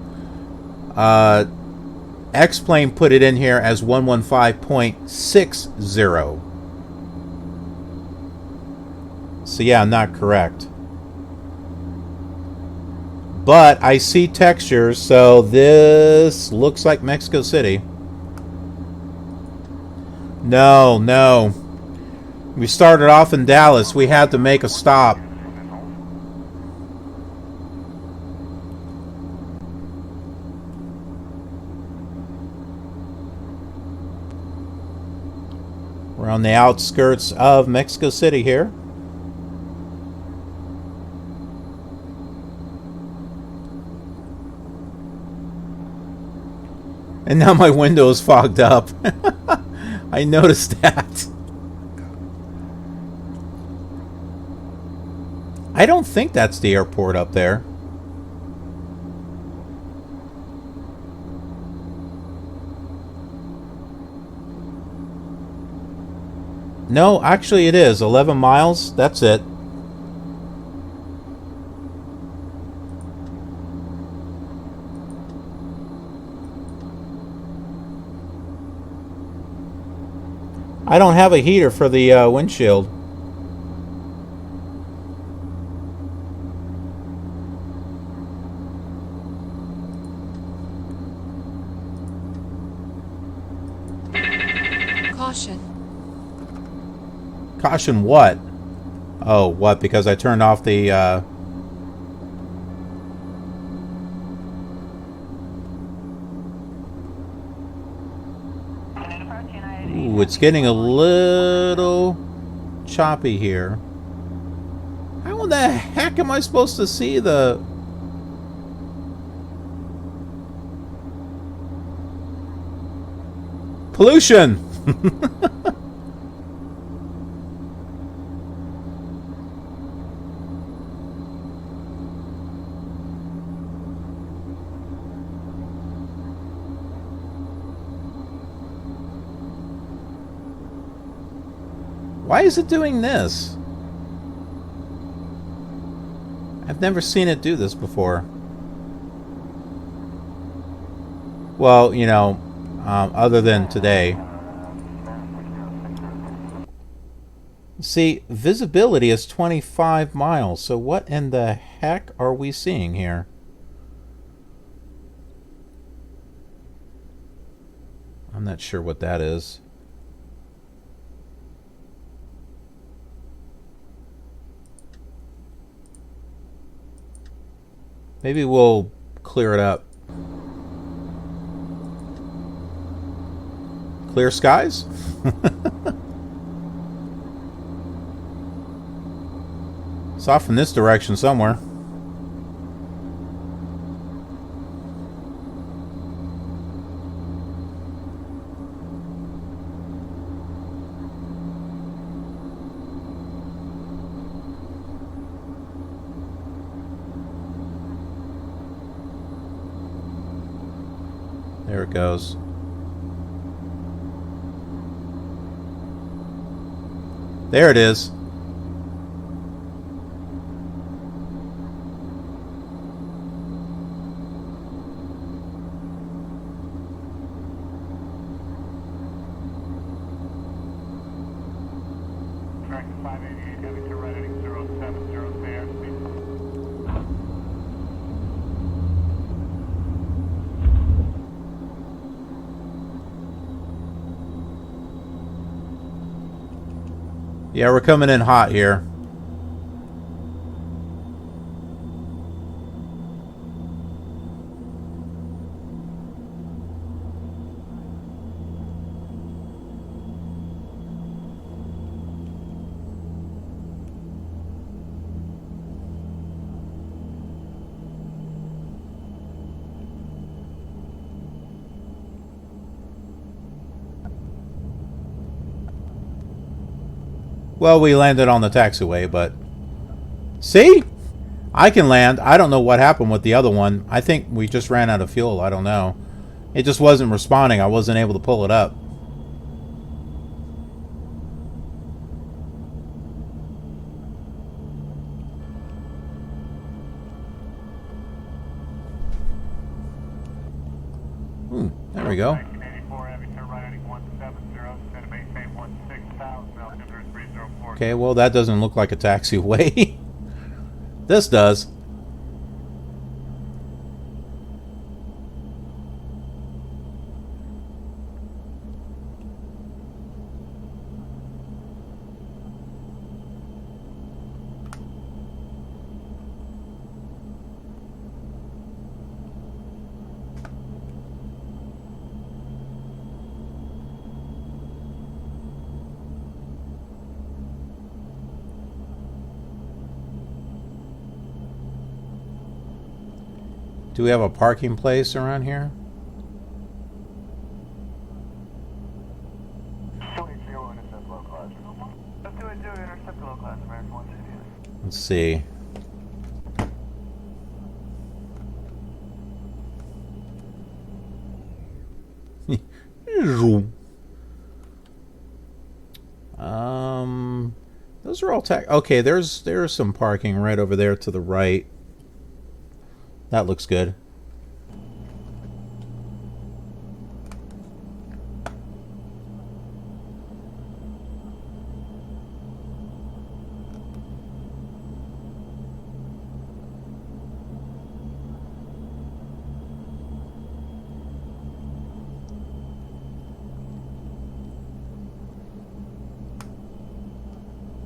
X-Plane put it in here as 115.60. So yeah, not correct. But I see textures, so this looks like Mexico City. No, no. We started off in Dallas. We had to make a stop. We're on the outskirts of Mexico City here. And now my window is fogged up. I noticed that. I don't think that's the airport up there. No, actually it is. 11 miles. That's it. I don't have a heater for the windshield. Caution. Caution what? Oh, what? Because I turned off the... Ooh, it's getting a little choppy here. How the heck am I supposed to see the... pollution? Why is it doing this? I've never seen it do this before. Well, you know, other than today. See, visibility is 25 miles, so what in the heck are we seeing here? I'm not sure what that is. Maybe we'll clear it up. Clear skies? It's off in this direction somewhere. There it goes. There it is. Track 588, heavy to right heading 070, stay airspeed. Yeah, we're coming in hot here. Well, we landed on the taxiway, but... See? I can land. I don't know what happened with the other one. I think we just ran out of fuel. I don't know. It just wasn't responding. I wasn't able to pull it up. There we go. Okay, well, that doesn't look like a taxiway. This does. Do we have a parking place around here? Let's see. Those are all okay, there's some parking right over there to the right. That looks good.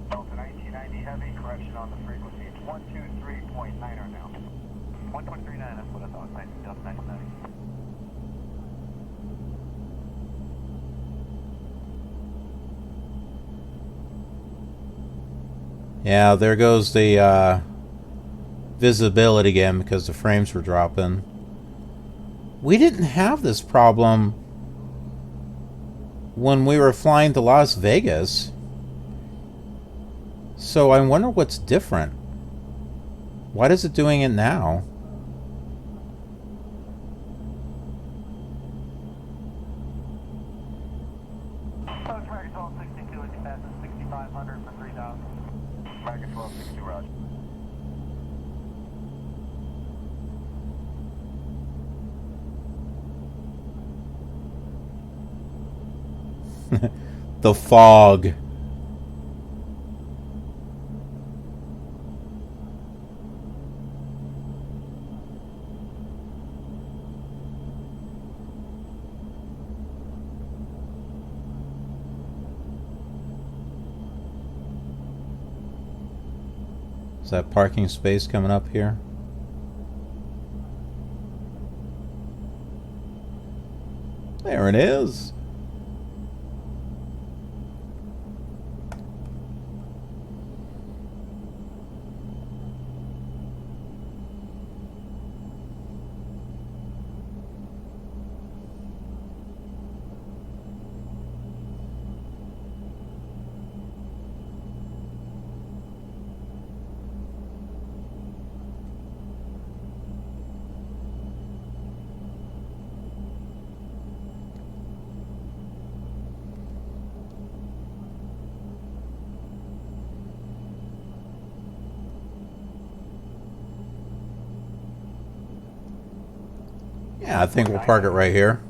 Delta 1990 heavy, correction on the frequency. It's 123.9 now. 123.9, that's what I thought. Nice, Delta 1990. Yeah, there goes the visibility again because the frames were dropping. We didn't have this problem when we were flying to Las Vegas. So I wonder what's different. Why is it doing it now? American 1262, it's passing 6,500 for 3,000. American 1262, roger. The fog. Is that parking space coming up here? There it is. Yeah, I think we'll park it right here.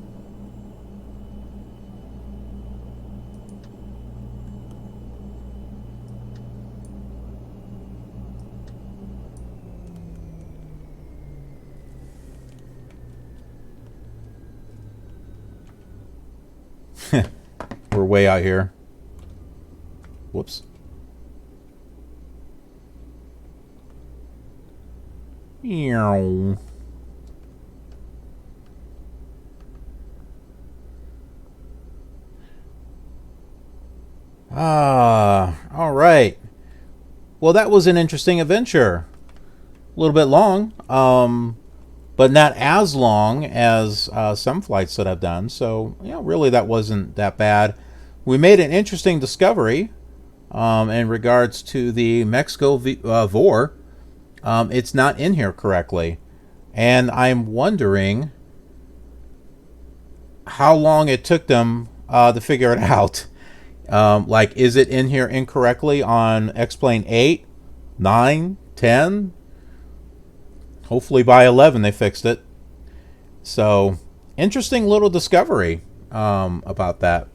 We're way out here. Whoops. Meow. All right. Well, that was an interesting adventure. A little bit long, but not as long as some flights that I've done. So, you know, really that wasn't that bad. We made an interesting discovery in regards to the Mexico VOR. It's not in here correctly. And I'm wondering how long it took them to figure it out. Like, is it in here incorrectly on X-Plane 8, 9, 10? Hopefully by 11 they fixed it. So, interesting little discovery about that.